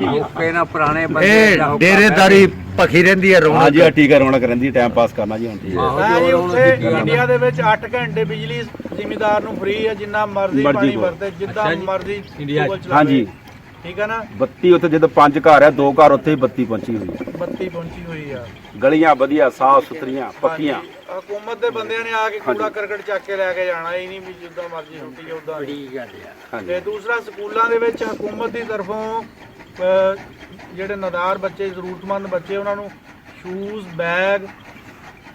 ਹੁੱਕੇ ਨਾਲ ਪੁਰਾਣੇ ਬੰਦੇ ਇਹ ਡੇਰੇਦਾਰੀ ਭਖੀ ਰਹਿੰਦੀ ਹੈ, ਹਾਂ ਜੀ, ਰੌਣਕ। ਠੀਕ ਹੈ, ਰੌਣਕ ਰਹਿੰਦੀ, ਟਾਈਮ ਪਾਸ ਕਰਨਾ ਜੀ ਹੁਣ ਠੀਕ ਹੈ। ਮੈਂ ਜੀ ਉੱਥੇ ਇੰਡੀਆ ਦੇ ਵਿੱਚ 8 ਘੰਟੇ ਬਿਜਲੀ ਜ਼ਿਮੀਦਾਰ ਨੂੰ ਫ੍ਰੀ ਹੈ, ਜਿੰਨਾ ਮਰਜ਼ੀ ਪਾਣੀ ਕੋਲ। ਵਰਤੇ, ਜਿੱਦਾਂ ਮਰਜ਼ੀ ਇੰਡੀਆ 'ਚ। Google ਚਲਾਵੇ। ਹਾਂਜੀ। ਠੀਕ ਹੈ ਨਾ। ਬੱਤੀ ਉੱਥੇ ਜਦੋਂ 5 ਘਰ ਆ, 2 ਘਰ ਉੱਥੇ ਹੀ ਬੱਤੀ ਪਹੁੰਚੀ ਹੋਈ ਹੈ। ਬੱਤੀ ਪਹੁੰਚੀ ਹੋਈ ਆ। ਗਲੀਆਂ ਵਧੀਆ, ਸਾਫ ਸੁਥਰੀਆਂ, ਪੱਕੀਆਂ। ਹਾਂਜੀ। ਹਕੂਮਤ ਦੇ ਬੰਦਿਆਂ ਨੇ ਆ ਕੇ ਕੂੜਾ ਕਰਕਟ ਚੱਕ ਕੇ ਲੈ ਕੇ ਜਾਣਾ, ਇਹ ਨਹੀਂ ਵੀ ਜਿੱਦਾਂ ਮਰਜ਼ੀ ਛੁੱਟੀ ਉਦਾਂ। ਹਾਂਜੀ। ਤੇ ਦੂਸਰਾ, ਸਕੂਲਾਂ ਦੇ ਵਿੱਚ ਹਕੂਮਤ ਦੀ ਤਰਫੋਂ ਜਿਹੜੇ ਨਦਾਰ ਬੱਚੇ, ਜ਼ਰੂਰਤਮੰਦ ਬੱਚੇ, ਉਹਨਾਂ ਨੂੰ ਸ਼ੂਜ਼, ਬੈਗ,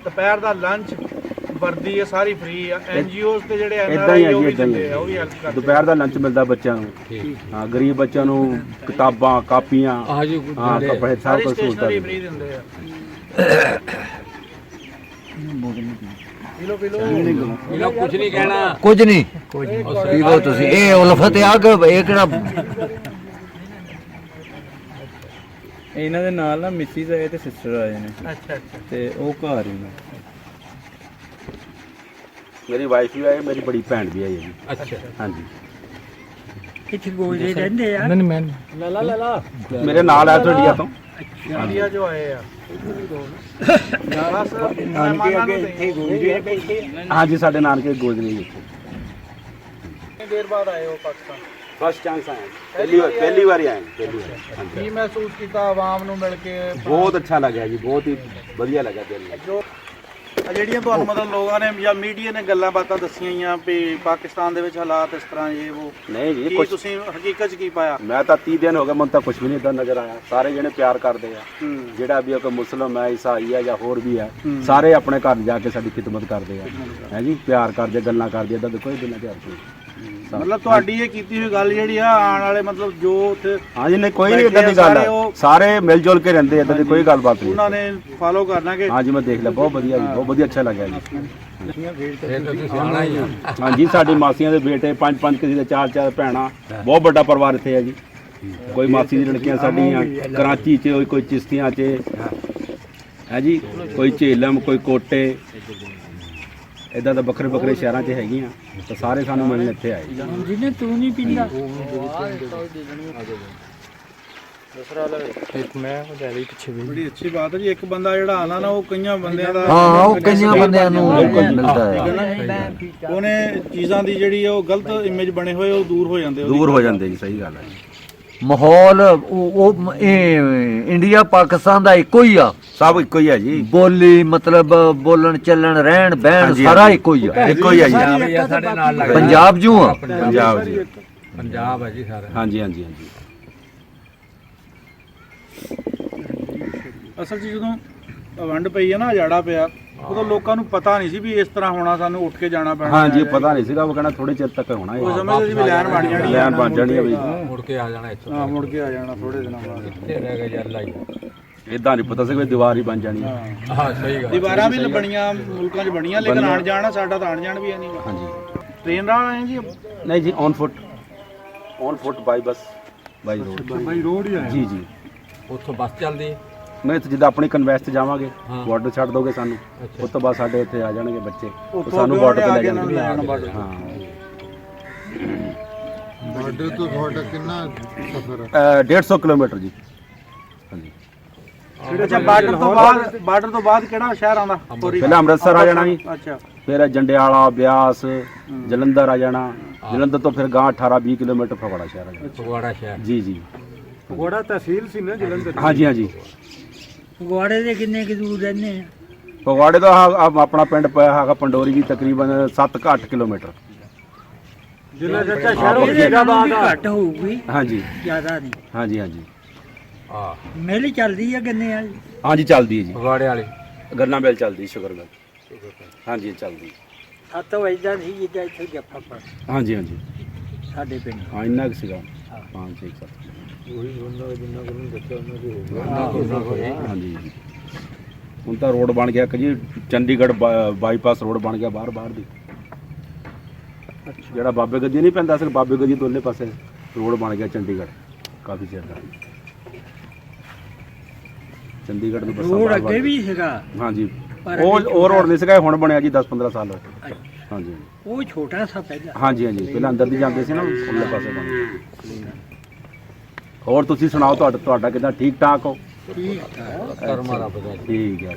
ਦੁਪਹਿਰ ਦਾ ਲੰਚ, ਵਰਦੀ, ਇਹ ਸਾਰੀ ਫ੍ਰੀ ਆ। ਐਨਜੀਓਜ਼ ਤੇ ਜਿਹੜੇ ਇਦਾਂ ਹੀ ਹੈ NRI ਉਹ ਜੀ, ਵੀ ਇਦਾਂ ਹੀ ਦਿੰਦੇ ਆ, ਉਹ ਵੀ ਹੈ। ਹੈਲਪ ਕਰਦੇ ਆ। ਦੁਪਹਿਰ ਦਾ ਲੰਚ ਮਿਲਦਾ ਬੱਚਿਆਂ ਨੂੰ। ਹਾਂ, ਗਰੀਬ ਬੱਚਿਆਂ ਨੂੰ ਕਿਤਾਬਾਂ, ਕਾਪੀਆਂ, ਆਹ ਜੀ ਹਾਂ, ਕੱਪੜੇ, ਸਭ ਸਾਰੀ ਕੁਝ ਸਹੂਲਤਾਂ ਸਟੇਸ਼ਨਰੀ ਦਿੰਦੇ। ਫ੍ਰੀ ਦਿੰਦੇ ਆ। ਪੀਲੋ ਇਹ ਲੋਕ ਕੁਝ ਨਹੀਂ ਕਹਿਣਾ। ਕੁਝ ਨਹੀਂ ਪੀਵੋ ਤੁਸੀਂ। ਇਹ ਉਲਫਤ ਅੱਗ, ਇਹ ਕਿਹੜਾ ਇਹਨਾਂ ਦੇ ਨਾਲ ਨਾ ਮਿਸਿਸ ਆਏ ਤੇ ਸਿਸਟਰ ਆਏ ਨੇ, ਅੱਛਾ ਅੱਛਾ। ਤੇ ਉਹ ਘਰ ਹੀ ਨੇ। ਮੇਰੀ ਵਾਈਫ ਵੀ ਆਈ, ਮੇਰੀ ਬੜੀ ਭੈਣ ਵੀ ਆਈ ਹੈ ਜੀ। ਅੱਛਾ। ਹਾਂਜੀ, ਕਿੱਥੇ ਗੋਜਰੇ ਰਹਿੰਦੇ ਆ? ਮੇਰੇ ਨਾਲ ਆ ਤੁਹਾਡੀਆਂ ਤੋਂ। ਇੰਡੀਆ ਜੋ ਆਏ ਆ। ਬਸ ਨਾਨਕੇ ਅੱਗੇ ਇੱਥੇ ਗੋਜਰੇ ਬੈਠੇ ਆ। ਹਾਂਜੀ, ਸਾਡੇ ਨਾਨਕੇ ਗੋਜਰੇ ਜੀ। ਕਿੰਨੀ ਦੇਰ ਬਾਅਦ ਆਏ ਹੋ ਪਾਕਿਸਤਾਨ? ਫਸਟ ਚਾਂਸ ਆਏ, ਪਹਿਲੀ ਵਾਰ ਪਹਿਲੀ ਵਾਰ ਆਏ, ਪਹਿਲੀ ਵਾਰ। ਹਾਂਜੀ। ਕੀ ਮਹਿਸੂਸ ਕੀਤਾ ਆਵਾਮ ਨੂੰ ਮਿਲ ਕੇ? ਬਹੁਤ ਅੱਛਾ ਲੱਗਿਆ ਜੀ, ਬਹੁਤ ਹੀ ਵਧੀਆ ਲੱਗਾ ਦਿਲ ਨੂੰ। ਜੋ ਜਿਹੜੀਆਂ ਤੁਹਾਨੂੰ ਮਤਲਬ ਲੋਕਾਂ ਨੇ ਜਾਂ ਮੀਡੀਆ ਨੇ ਗੱਲਾਂ ਬਾਤਾਂ ਦੱਸੀਆਂ ਹੀ ਵੀ ਪਾਕਿਸਤਾਨ ਦੇ ਵਿੱਚ ਹਾਲਾਤ ਇਸ ਤਰ੍ਹਾਂ ਇਹ ਉਹ, ਨਹੀਂ ਜੀ, ਕੀ ਕੁਛ ਤੁਸੀਂ ਹਕੀਕਤ 'ਚ ਕੀ ਪਾਇਆ? ਮੈਂ ਤਾਂ 30 ਦਿਨ ਹੋ ਗਏ, ਮੈਨੂੰ ਤਾਂ ਕੁਝ ਵੀ ਨਹੀਂ ਇਦਾਂ ਨਜ਼ਰ ਆਇਆ। ਸਾਰੇ ਜਣੇ ਪਿਆਰ ਕਰਦੇ ਆ, ਜਿਹੜਾ ਵੀ ਕੋਈ ਮੁਸਲਮ ਹੈ, ਈਸਾਈ ਹੈ ਜਾਂ ਹੋਰ ਵੀ ਹੈ, ਸਾਰੇ ਆਪਣੇ ਘਰ ਜਾ ਕੇ ਸਾਡੀ ਖਿਦਮਤ ਕਰਦੇ ਆ, ਹੈ ਜੀ, ਪਿਆਰ ਕਰਦੇ, ਗੱਲਾਂ ਕਰਦੇ, ਇਦਾਂ ਦੇ ਕੋਈ ਦਿਨ ਤਿਆਰ ਨਹੀਂ। ਮਤਲਬ ਤੁਹਾਡੀ ਇਹ ਕੀਤੀ ਹੋਈ ਗੱਲ ਜਿਹੜੀ ਆ ਆਉਣ ਵਾਲੇ ਮਤਲਬ ਜੋ ਉੱਥੇ ਹਾਂਜੀ, ਨਹੀਂ ਕੋਈ ਨਹੀਂ ਇਦਾਂ ਦੀ ਗੱਲ ਹੈ, ਸਾਰੇ ਮਿਲ ਜੁਲ ਕੇ ਰਹਿੰਦੇ, ਇਦਾਂ ਦੀ ਕੋਈ ਗੱਲਬਾਤ ਨਹੀਂ। ਉਹਨਾਂ ਨੇ ਫਾਲੋ ਕਰਨਾ ਕਿ ਹਾਂਜੀ, ਮੈਂ ਦੇਖ ਲਿਆ, ਬਹੁਤ ਵਧੀਆ ਜੀ, ਬਹੁਤ ਵਧੀਆ, ਅੱਛਾ ਲੱਗਿਆ ਜੀ। ਇਹ ਤਾਂ ਤੁਸੀਂ ਸਿਆਣਾ ਹੀ ਆ। ਹਾਂਜੀ, ਸਾਡੀ ਮਾਸੀਆਂ ਦੇ ਬੇਟੇ 5-5, ਕਿਸੇ ਦੇ 4-4 ਭੈਣਾਂ, ਬਹੁਤ ਵੱਡਾ ਪਰਿਵਾਰ ਇੱਥੇ ਹੈ ਜੀ। ਕੋਈ ਮਾਸੀ ਦੀ ਲੜਕੀਆਂ ਸਾਡੀਆਂ ਕਰਾਚੀ 'ਚ, ਕੋਈ ਚਿਸ਼ਤੀਆਂ 'ਚ ਹੈ ਜੀ, ਕੋਈ ਝੇਲਮ, ਕੋਈ ਕੋਟੇ, ਇਦਾਂ ਤਾਂ ਵੱਖਰੇ ਵੱਖਰੇ ਸ਼ਹਿਰਾਂ 'ਚ ਹੈਗੀਆਂ, ਤਾਂ ਸਾਰੇ ਸਾਨੂੰ ਮਿਲਣ ਇੱਥੇ ਆਏ। ਜਿਹਨੇ ਤੂੰ ਨਹੀਂ ਪੀਂਦਾ ਬੜੀ ਅੱਛੀ ਬਾਤ ਹੈ ਜੀ। ਇੱਕ ਬੰਦਾ ਜਿਹੜਾ ਆਣਾ ਨਾ, ਉਹ ਕਈਆਂ ਬੰਦਿਆਂ ਦਾ ਹਾਂ, ਉਹ ਕਈਆਂ ਬੰਦਿਆਂ ਨੂੰ ਮਿਲਦਾ ਹੈ। ਉਹਨੇ ਚੀਜ਼ਾਂ ਦੀ ਜਿਹੜੀ ਉਹ ਗਲਤ ਇਮੇਜ ਬਣੇ ਹੋਏ ਉਹ ਦੂਰ ਹੋ ਜਾਂਦੇ ਦੂਰ ਹੋ ਜਾਂਦੇ ਜੀ, ਸਹੀ ਗੱਲ ਹੈ ਜੀ। ਮਾਹੌਲ ਉਹ ਇਹ ਇੰਡੀਆ ਪਾਕਿਸਤਾਨ ਦਾ ਇੱਕੋ ਹੀ ਆ, ਸਭ ਇੱਕੋ ਹੀ ਹੈ ਜੀ, ਬੋਲੀ ਮਤਲਬ ਬੋਲਣ ਚੱਲਣ ਰਹਿਣ ਬਹਿਣ ਹਾਂਜੀ, ਸਾਰਾ ਹਾਂਜੀ। ਇੱਕੋ ਹੀ ਆ। ਇੱਕੋ ਹੀ ਹੈ ਜੀ। ਪੰਜਾਬ ਹੀ ਆ ਸਾਡੇ ਨਾਲ ਲੱਗਦਾ। ਪੰਜਾਬ ਜੂ ਆ। ਪੰਜਾਬ ਜੀ, ਪੰਜਾਬ ਹੈ ਜੀ ਸਾਰਾ। ਹਾਂਜੀ ਹਾਂਜੀ ਹਾਂਜੀ। ਅਸਲ 'ਚ ਜਦੋਂ ਵੰਡ ਪਈ ਹੈ ਨਾ, ਉਜਾੜਾ ਪਿਆ, ਉਦੋਂ ਲੋਕਾਂ ਨੂੰ ਪਤਾ ਨਹੀਂ ਸੀ ਵੀ ਇਸ ਤਰ੍ਹਾਂ ਹੋਣਾ, ਸਾਨੂੰ ਉੱਠ ਕੇ ਜਾਣਾ ਪੈਣਾ। ਹਾਂਜੀ, ਪਤਾ ਨਹੀਂ ਸੀਗਾ, ਉਹ ਕਹਿੰਦਾ ਥੋੜੇ ਚਿਰ ਤੱਕ ਹੋਣਾ ਉਹ ਹੈ, ਸਮਝਦੇ ਸੀ ਵੀ ਲੈਣ ਬਣ ਜਾਣੀ, ਲੈਣ ਬਣ ਜਾਣੀ ਹੈ ਬਈ। ਮੁੜ ਕੇ ਆ ਜਾਣਾ ਇੱਥੋਂ। ਹਾਂ, ਮੁੜ ਕੇ ਆ ਜਾਣਾ ਥੋੜੇ ਦਿਨਾਂ ਬਾਅਦ। ਇੱਥੇ ਰਹਿ ਗਏ ਯਾਰ ਲਾਈ। ਇਦਾਂ ਨਹੀਂ ਪਤਾ ਸੀ ਕਿ ਦੀਵਾਰ ਹੀ ਬਣ ਜਾਣੀ ਹੈ। ਹਾਂ ਸਹੀ ਗੱਲ। ਦੀਵਾਰਾਂ ਵੀ ਬਣੀਆਂ ਮੁਲਕਾਂ 'ਚ ਬਣੀਆਂ, ਲੇਕਿਨ ਆਣ ਜਾਣਾ ਸਾਡਾ ਤਾਂ ਆਣ ਜਾਣ ਵੀ ਹੈ ਨਹੀਂ। ਹਾਂਜੀ ਟ੍ਰੇਨ ਰਾਹ ਆਏ ਜੀ? ਨਹੀਂ ਜੀ, on foot by bus by road ਜੀ ਜੀ। ਉੱਥੋਂ ਬੱਸ ਚੱਲਦੀ ਹੈ। ਮੈਂ ਇੱਥੇ ਜਿੱਦਾਂ ਆਪਣੀ ਕਨਵੈਸਟ ਜਾਵਾਂਗੇ, ਹਾਂ। ਬਾਰਡਰ ਛੱਡ ਦੋਗੇ ਸਾਨੂੰ, ਅੱਛਾ। ਉਸ ਤੋਂ ਬਾਅਦ ਸਾਡੇ ਇੱਥੇ ਆ ਜਾਣਗੇ ਬੱਚੇ, ਉਹ ਉੱਥੋਂ ਸਾਨੂੰ ਅੱਗੇ ਬਾਰਡਰ ਤੇ ਲੈ ਲੈ ਜਾਣਗੇ। ਜਾਣਾ border। ਹਾਂ ਬਾਰਡਰ ਤੋਂ ਤੁਹਾਡਾ ਕਿੰਨਾ ਸਫ਼ਰ ਹੈ? 150 ਕਿਲੋਮੀਟਰ ਜੀ। ਹਾਂਜੀ ਅੱਛਾ, ਬਾਰਡਰ ਤੋਂ ਬਾਅਦ ਕਿਹੜਾ ਸ਼ਹਿਰ ਆਉਂਦਾ? ਪਹਿਲਾਂ ਅੰਮ੍ਰਿਤਸਰ ਆ ਜਾਣਾ ਜੀ, ਅੱਛਾ। ਫਿਰ ਜੰਡਿਆਲਾ, ਬਿਆਸ, ਜਲੰਧਰ ਆ ਜਾਣਾ। ਜਲੰਧਰ ਤੋਂ ਫਿਰ ਗਾਂ 18-20 ਕਿਲੋਮੀਟਰ ਫਗਵਾੜਾ ਸ਼ਹਿਰ ਆ ਜਾਣਾ। ਫਗਵਾੜਾ ਸ਼ਹਿਰ। ਜੀ ਜੀ। ਫਗਵਾੜਾ ਤਹਿਸੀਲ ਸੀ ਨਾ ਜਲੰਧਰ। ਹਾਂਜੀ ਹਾਂਜੀ। ਫਗਵਾੜੇ ਦੇ ਕਿੰਨੇ ਕੁ ਦੂਰ ਰਹਿੰਦੇ ਆ? ਫਗਵਾੜੇ ਦਾ ਆਪਣਾ ਪਿੰਡ ਪਿਆ ਹੈਗਾ ਪੰਡੋਰੀ ਜੀ, ਤਕਰੀਬਨ 7-8 ਕਿਲੋਮੀਟਰ। ਜਿੰਨਾ ਚਾਚਾ ਹਾਂ, ਸ਼ਹਿਰੋਂ ਬਾਕੀ- ਵੀ ਘੱਟ ਹੋਊਗੀ, ਹਾਂਜੀ ਜ਼ਿਆਦਾ ਨਹੀਂ। ਹਾਂਜੀ ਹਾਂਜੀ ਹਾਂ ਮੇਲੀ ਚੱਲਦੀ ਆ ਗੰਨੇ ਵਾਲੀ? ਹਾਂਜੀ ਚੱਲਦੀ ਹੈ ਜੀ। ਫਗਵਾੜੇ ਵਾਲੀ। ਗੰਨਾ ਮਿਲ ਚੱਲਦੀ, ਸ਼ੂਗਰ ਮਿਲ। ਹਾਂਜੀ ਚੱਲਦੀ। 7 ਵਜੇ ਦਾ ਸੀ ਜਿੱਦਾਂ ਇੱਥੇ ਜੱਫਾ ਪਾ ਹਾਂਜੀ ਹਾਂਜੀ। ਸਾਡੇ ਪਿੰਡ। ਹਾਂ ਇੰਨਾ ਕੁ ਸੀਗਾ 5-6 ਹਾਂਜੀ। ਹੁਣ ਤਾਂ ਰੋਡ ਬਣ ਗਿਆ ਕਿ ਜੀ, ਚੰਡੀਗੜ੍ਹ ਬਾਈਪਾਸ ਰੋਡ ਬਣ ਗਿਆ ਬਾਹਰ ਦੀ। ਜਿਹੜਾ ਬਾਬੇ ਗੱਦੀ ਨਹੀਂ ਪੈਂਦਾ, ਅਸਲ ਬਾਬੇ ਗੱਦੀ ਤੋਂ ਉਹਲੇ ਪਾਸੇ ਰੋਡ ਬਣ ਗਿਆ ਚੰਡੀਗੜ੍ਹ, ਕਾਫੀ ਚਿਰ ਦਾ। ਚੰਡੀਗੜ੍ਹ ਨੂੰ ਬੱਸਾਂ ਰੋਡ ਬਾਹਰ ਅੱਗੇ ਵੀ ਸੀਗਾ, ਹਾਂਜੀ। ਪਰ ਉਹ ਰੋਡ ਨਹੀਂ ਸੀਗਾ, ਹੁਣ ਬਣਿਆ ਜੀ 10-15 ਸਾਲ ਹੋ ਗਏ। ਹਾਂਜੀ ਉਹ ਛੋਟਾ ਸਾ ਪਹਿਲਾਂ। ਹਾਂਜੀ ਹਾਂਜੀ। ਪਹਿਲਾਂ ਅੰਦਰ ਦੀ ਜਾਂਦੇ ਸੀ ਨਾ, ਉਹਲੇ ਪਾਸੇ ਬਣ ਗਿਆ। ਹੋਰ ਤੁਸੀਂ ਸੁਣਾਓ, ਤੁਹਾਡਾ ਕਿੱਦਾਂ? ਠੀਕ ਠਾਕ ਹੋ? ਕਰਮਾ ਰੱਬ ਦਾ। ਠੀਕ ਹੈ।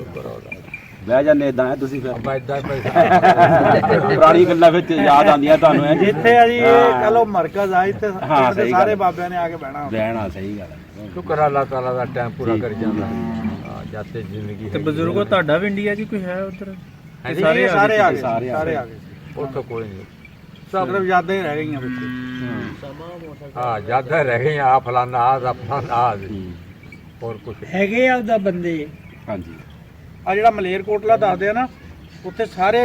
ਬਹਿ ਜਾਂਦੇ ਇਦਾਂ ਹੈ ਤੁਸੀਂ ਫਿਰ? ਆਪਾਂ ਇਦਾਂ ਪੁਰਾਣੀ ਗੱਲਾਂ ਵਿੱਚ ਯਾਦ ਆਉਂਦੀਆਂ ਤੁਹਾਨੂੰ ਹੈ ਜੀ? ਇੱਥੇ ਆ ਜੀ, ਕਹ ਲੋ ਮਰਕਜ਼ ਆ ਇੱਥੇ, ਹਾਂ, ਸਹੀ ਗੱਲ ਸਾਰੇ ਹੈ। ਬਾਬਿਆਂ ਨੇ ਆ ਕੇ ਬਹਿਣਾ। ਰਹਿਣਾ, ਸਹੀ ਗੱਲ ਹੈ। ਸ਼ੁਕਰ ਅੱਲਾਹ ਤਾਲਾ ਦਾ ਟਾਈਮ ਪੂਰਾ ਕਰੀ ਜਾਂਦਾ। ਹਾਂ ਜਾਤੇ ਜ਼ਿੰਦਗੀ ਤੇ ਹੈ। ਬਜ਼ੁਰਗੋ ਤੁਹਾਡਾ ਵੀ ਇੰਡੀਆ ਜੀ ਕੋਈ ਹੈ ਉਧਰ? ਸਾਰੇ ਆ ਗਏ, ਸਾਰੇ ਆ ਗਏ। ਉੱਥੋਂ ਕੋਈ ਨਹੀਂ। ਸਿਰਫ ਯਾਦਾਂ ਹੀ ਰਹਿ ਗਈਆਂ ਵਿੱਚ। ਹਾਂ ਯਾਦਾਂ ਰਹਿ ਗਈਆਂ, ਆ ਫਲਾਨਾ ਆ ਫਲਾਨਾ ਆ। ਹੋਰ ਕੁਝ ਹੈਗੇ ਆ ਉਹਦਾ ਬੰਦੇ। ਹਾਂਜੀ। ਆ ਜਿਹੜਾ ਮਲੇਰਕੋਟਲਾ ਦੱਸਦੇ ਆ ਨਾ, ਉੱਥੇ ਸਾਰੇ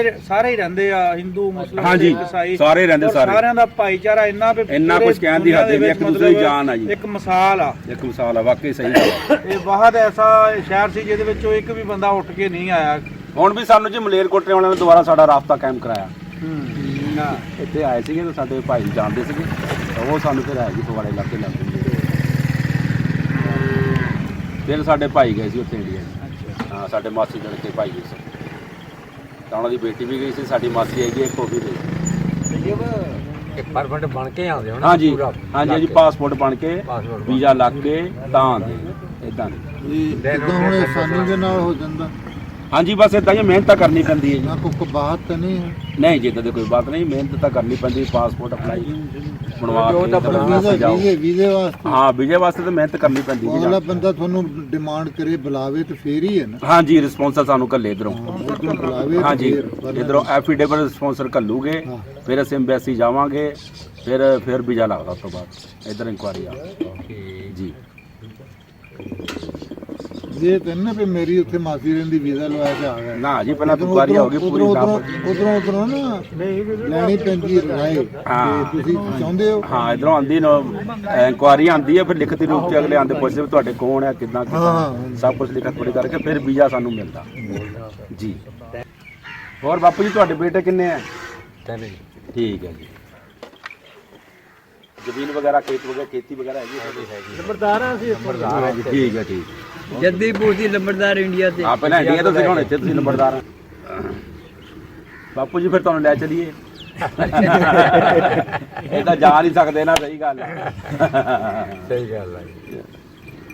ਹੀ ਰਹਿੰਦੇ ਆ, ਹਿੰਦੂ, ਮੁਸਲਿਮ, ਹਾਂਜੀ, ਈਸਾਈ, ਸਾਰੇ ਰਹਿੰਦੇ, ਔਰ ਸਾਰੇ। ਸਾਰਿਆਂ ਦਾ ਭਾਈਚਾਰਾ ਇੰਨਾ ਵੀ ਇੰਨਾ ਪੂਰੇ ਕੁਛ ਕਹਿਣ ਦੀ ਹੱਦ ਦੁਨੀਆ ਦੇ ਨਹੀਂ, ਵਿੱਚ ਇੱਕ ਦੂਸਰੇ ਦੀ ਮਤਲਬ ਜਾਨ ਆ ਜੀ। ਇੱਕ ਮਿਸਾਲ ਆ। ਇੱਕ ਮਿਸਾਲ ਆ, ਵਾਕਈ ਸਹੀ ਗੱਲ ਹੈ। ਇਹ ਬਹੁਤ ਐਸਾ ਸ਼ਹਿਰ ਸੀ ਜਿਹਦੇ ਵਿੱਚੋਂ ਇੱਕ ਵੀ ਬੰਦਾ ਉੱਠ ਕੇ ਨਹੀਂ ਆਇਆ। ਹੁਣ ਵੀ ਸਾਨੂੰ ਜੀ ਮਲੇਰਕੋਟਲੇ ਵਾਲਿਆਂ ਨੇ ਦੁਬਾਰਾ ਸਾਡਾ ਰਾਬਤਾ ਕਾਇਮ ਕਰਾਇਆ। ਇੱਥੇ ਆਏ ਸੀਗੇ ਤਾਂ ਸਾਡੇ ਭਾਈ ਜਾਣਦੇ ਸੀਗੇ, ਤਾਂ ਉਹ ਸਾਨੂੰ ਫਿਰ ਆਏ ਜੀ ਫਗਵਾੜੇ ਇਲਾਕੇ ਲੈ ਕੇ। ਫਿਰ ਸਾਡੇ ਭਾਈ ਗਏ ਸੀ ਉੱਥੇ ਇੰਡੀਆ 'ਚ। ਹਾਂ, ਸਾਡੇ ਮਾਸੀ ਜਣ ਕੇ ਭਾਈ ਗਏ ਸੀ, ਤਾਂ ਉਹਨਾਂ ਦੀ ਬੇਟੀ ਵੀ ਗਈ ਸੀ, ਸਾਡੀ ਮਾਸੀ ਆਈ ਜੀ, ਇੱਕ ਉਹ ਵੀ ਗਈ। ਇੱਕ ਪਰਮਿਟ ਬਣ ਕੇ ਆਉਂਦੇ ਹੋਣਾ। ਹਾਂਜੀ ਪੂਰਾ ਹਾਂਜੀ ਹਾਂਜੀ। ਲੱਗ ਪਾਸਪੋਰਟ ਬਣ ਕੇ, ਪਾਸਪੋਰਟ ਵੀਜ਼ਾ ਲੱਗ ਕੇ ਤਾਂ ਆਉਂਦੇ ਇਦਾਂ। ਇਹ ਕਿੱਦਾਂ ਹੁਣ ਆਸਾਨੀ ਦੇ ਨਾਲ ਹੋ ਜਾਂਦਾ? ਹਾਂਜੀ, ਬਸ ਇਦਾਂ ਹੀ ਮਿਹਨਤ ਤਾਂ ਕਰਨੀ ਪੈਂਦੀ ਹੈ ਜੀ। ਨਾ ਕੋਈ ਬਾਤ ਤਾਂ ਨਹੀਂ ਹੈ? ਨਹੀਂ ਜੀ, ਇੱਦਾਂ ਦੀ ਕੋਈ ਬਾਤ ਨਹੀਂ, ਮਿਹਨਤ ਤਾਂ ਕਰਨੀ ਪੈਂਦੀ। ਪਾਸਪੋਰਟ ਅਪਲਾਈ ਬਣਵਾ ਉਹ ਤਾਂ ਕੇ ਤਾਂ ਜਾਓ। ਵੀਜ਼ੇ ਵਾਸਤੇ ਹਾਂ, ਵੀਜ਼ੇ ਵਾਸਤੇ ਤਾਂ ਮਿਹਨਤ ਕਰਨੀ ਪੈਂਦੀ ਜੀ। ਅਗਲਾ ਬੰਦਾ ਤੁਹਾਨੂੰ ਡਿਮਾਂਡ ਕਰੇ, ਬੁਲਾਵੇ ਤੇ ਫੇਰ ਹੀ ਹੈ ਨਾ। ਹਾਂਜੀ, ਰਿਸਪੌਂਸਰ ਸਾਨੂੰ ਘੱਲੇ ਇਧਰੋਂ। ਉਦੋਂ ਬੁਲਾਵੇ ਤੇ ਹਾਂਜੀ, ਫੇਰ, ਵਰਨਾ ਇਧਰੋਂ ਐਫੀਡੇਵਿਟ ਰਿਸਪੌਂਸਰ ਘੱਲੂਗੇ, ਫਿਰ ਅਸੀਂ ਐਮਬੈਸੀ ਜਾਵਾਂਗੇ, ਫਿਰ ਵੀਜ਼ਾ ਲੱਗਦਾ। ਉਸ ਤੋਂ ਬਾਅਦ ਇਧਰ ਇਨਕੁਆਰੀ ਆ ਜੀ। ਇਹ ਤਾਂ ਨਾ ਵੀ ਮੇਰੀ ਉੱਥੇ ਮਾਸੀ ਰਹਿੰਦੀ, ਵੀਜ਼ਾ ਲਵਾ ਕੇ ਆ ਗਿਆ। ਨਾ ਜੀ, ਪਹਿਲਾਂ ਇਨਕੁਆਰੀ ਹੋ ਗਈ ਪੂਰੀ। ਉਧਰੋਂ ਨਾ ਲੈਣੀ ਪੈਂਦੀ ਰਾਏ ਕਿ ਤੁਸੀਂ ਚਾਹੁੰਦੇ ਹੋ। ਹਾਂ, ਇਧਰੋਂ ਆਂਦੀ ਇਨਕੁਆਰੀ ਆਂਦੀ ਹੈ, ਫਿਰ ਲਿਖਤੀ ਰੂਪ ਚ ਅਗਲੇ ਆਂਦੇ ਪੁੱਛਦੇ ਵੀ ਤੁਹਾਡੇ ਕੌਣ ਹੈ, ਕਿੱਦਾਂ ਸਭ ਕੁਝ ਲਿਖਤ ਪੜੀ ਕਰਕੇ ਫਿਰ ਵੀਜ਼ਾ ਸਾਨੂੰ ਮਿਲਦਾ ਜੀ। ਹੋਰ ਬਾਪੂ ਜੀ, ਤੁਹਾਡੇ ਬੇਟੇ ਕਿੰਨੇ ਹੈ? ਤਿੰਨ। ਠੀਕ ਹੈ ਜੀ। ਜ਼ਮੀਨ ਵਗੈਰਾ, ਖੇਤ ਵਗੈਰਾ, ਖੇਤੀ ਵਗੈਰਾ ਹੈਗੀ? ਨੰਬਰਦਾਰ ਆ ਸੀ। ਨੰਬਰਦਾਰ ਹੈ। ਠੀਕ ਹੈ, ਠੀਕ। ਜੱਦੀ ਪੂਰਤੀ ਲੰਬੜਦਾਰ ਇੰਡੀਆ ਤੇ। ਆ ਪਹਿਲਾਂ ਇੰਡੀਆ ਤੋਂ ਹੁਣ ਇੱਥੇ ਤੁਸੀਂ ਨੰਬਰਦਾਰ ਆ। ਬਾਪੂ ਜੀ, ਫਿਰ ਤੁਹਾਨੂੰ ਲੈ ਚਲੀਏ। ਇਹ ਤਾਂ ਜਾ ਨਹੀਂ ਸਕਦੇ ਨਾ, ਸਹੀ ਗੱਲ ਹੈ। ਸਹੀ ਗੱਲ ਹੈ।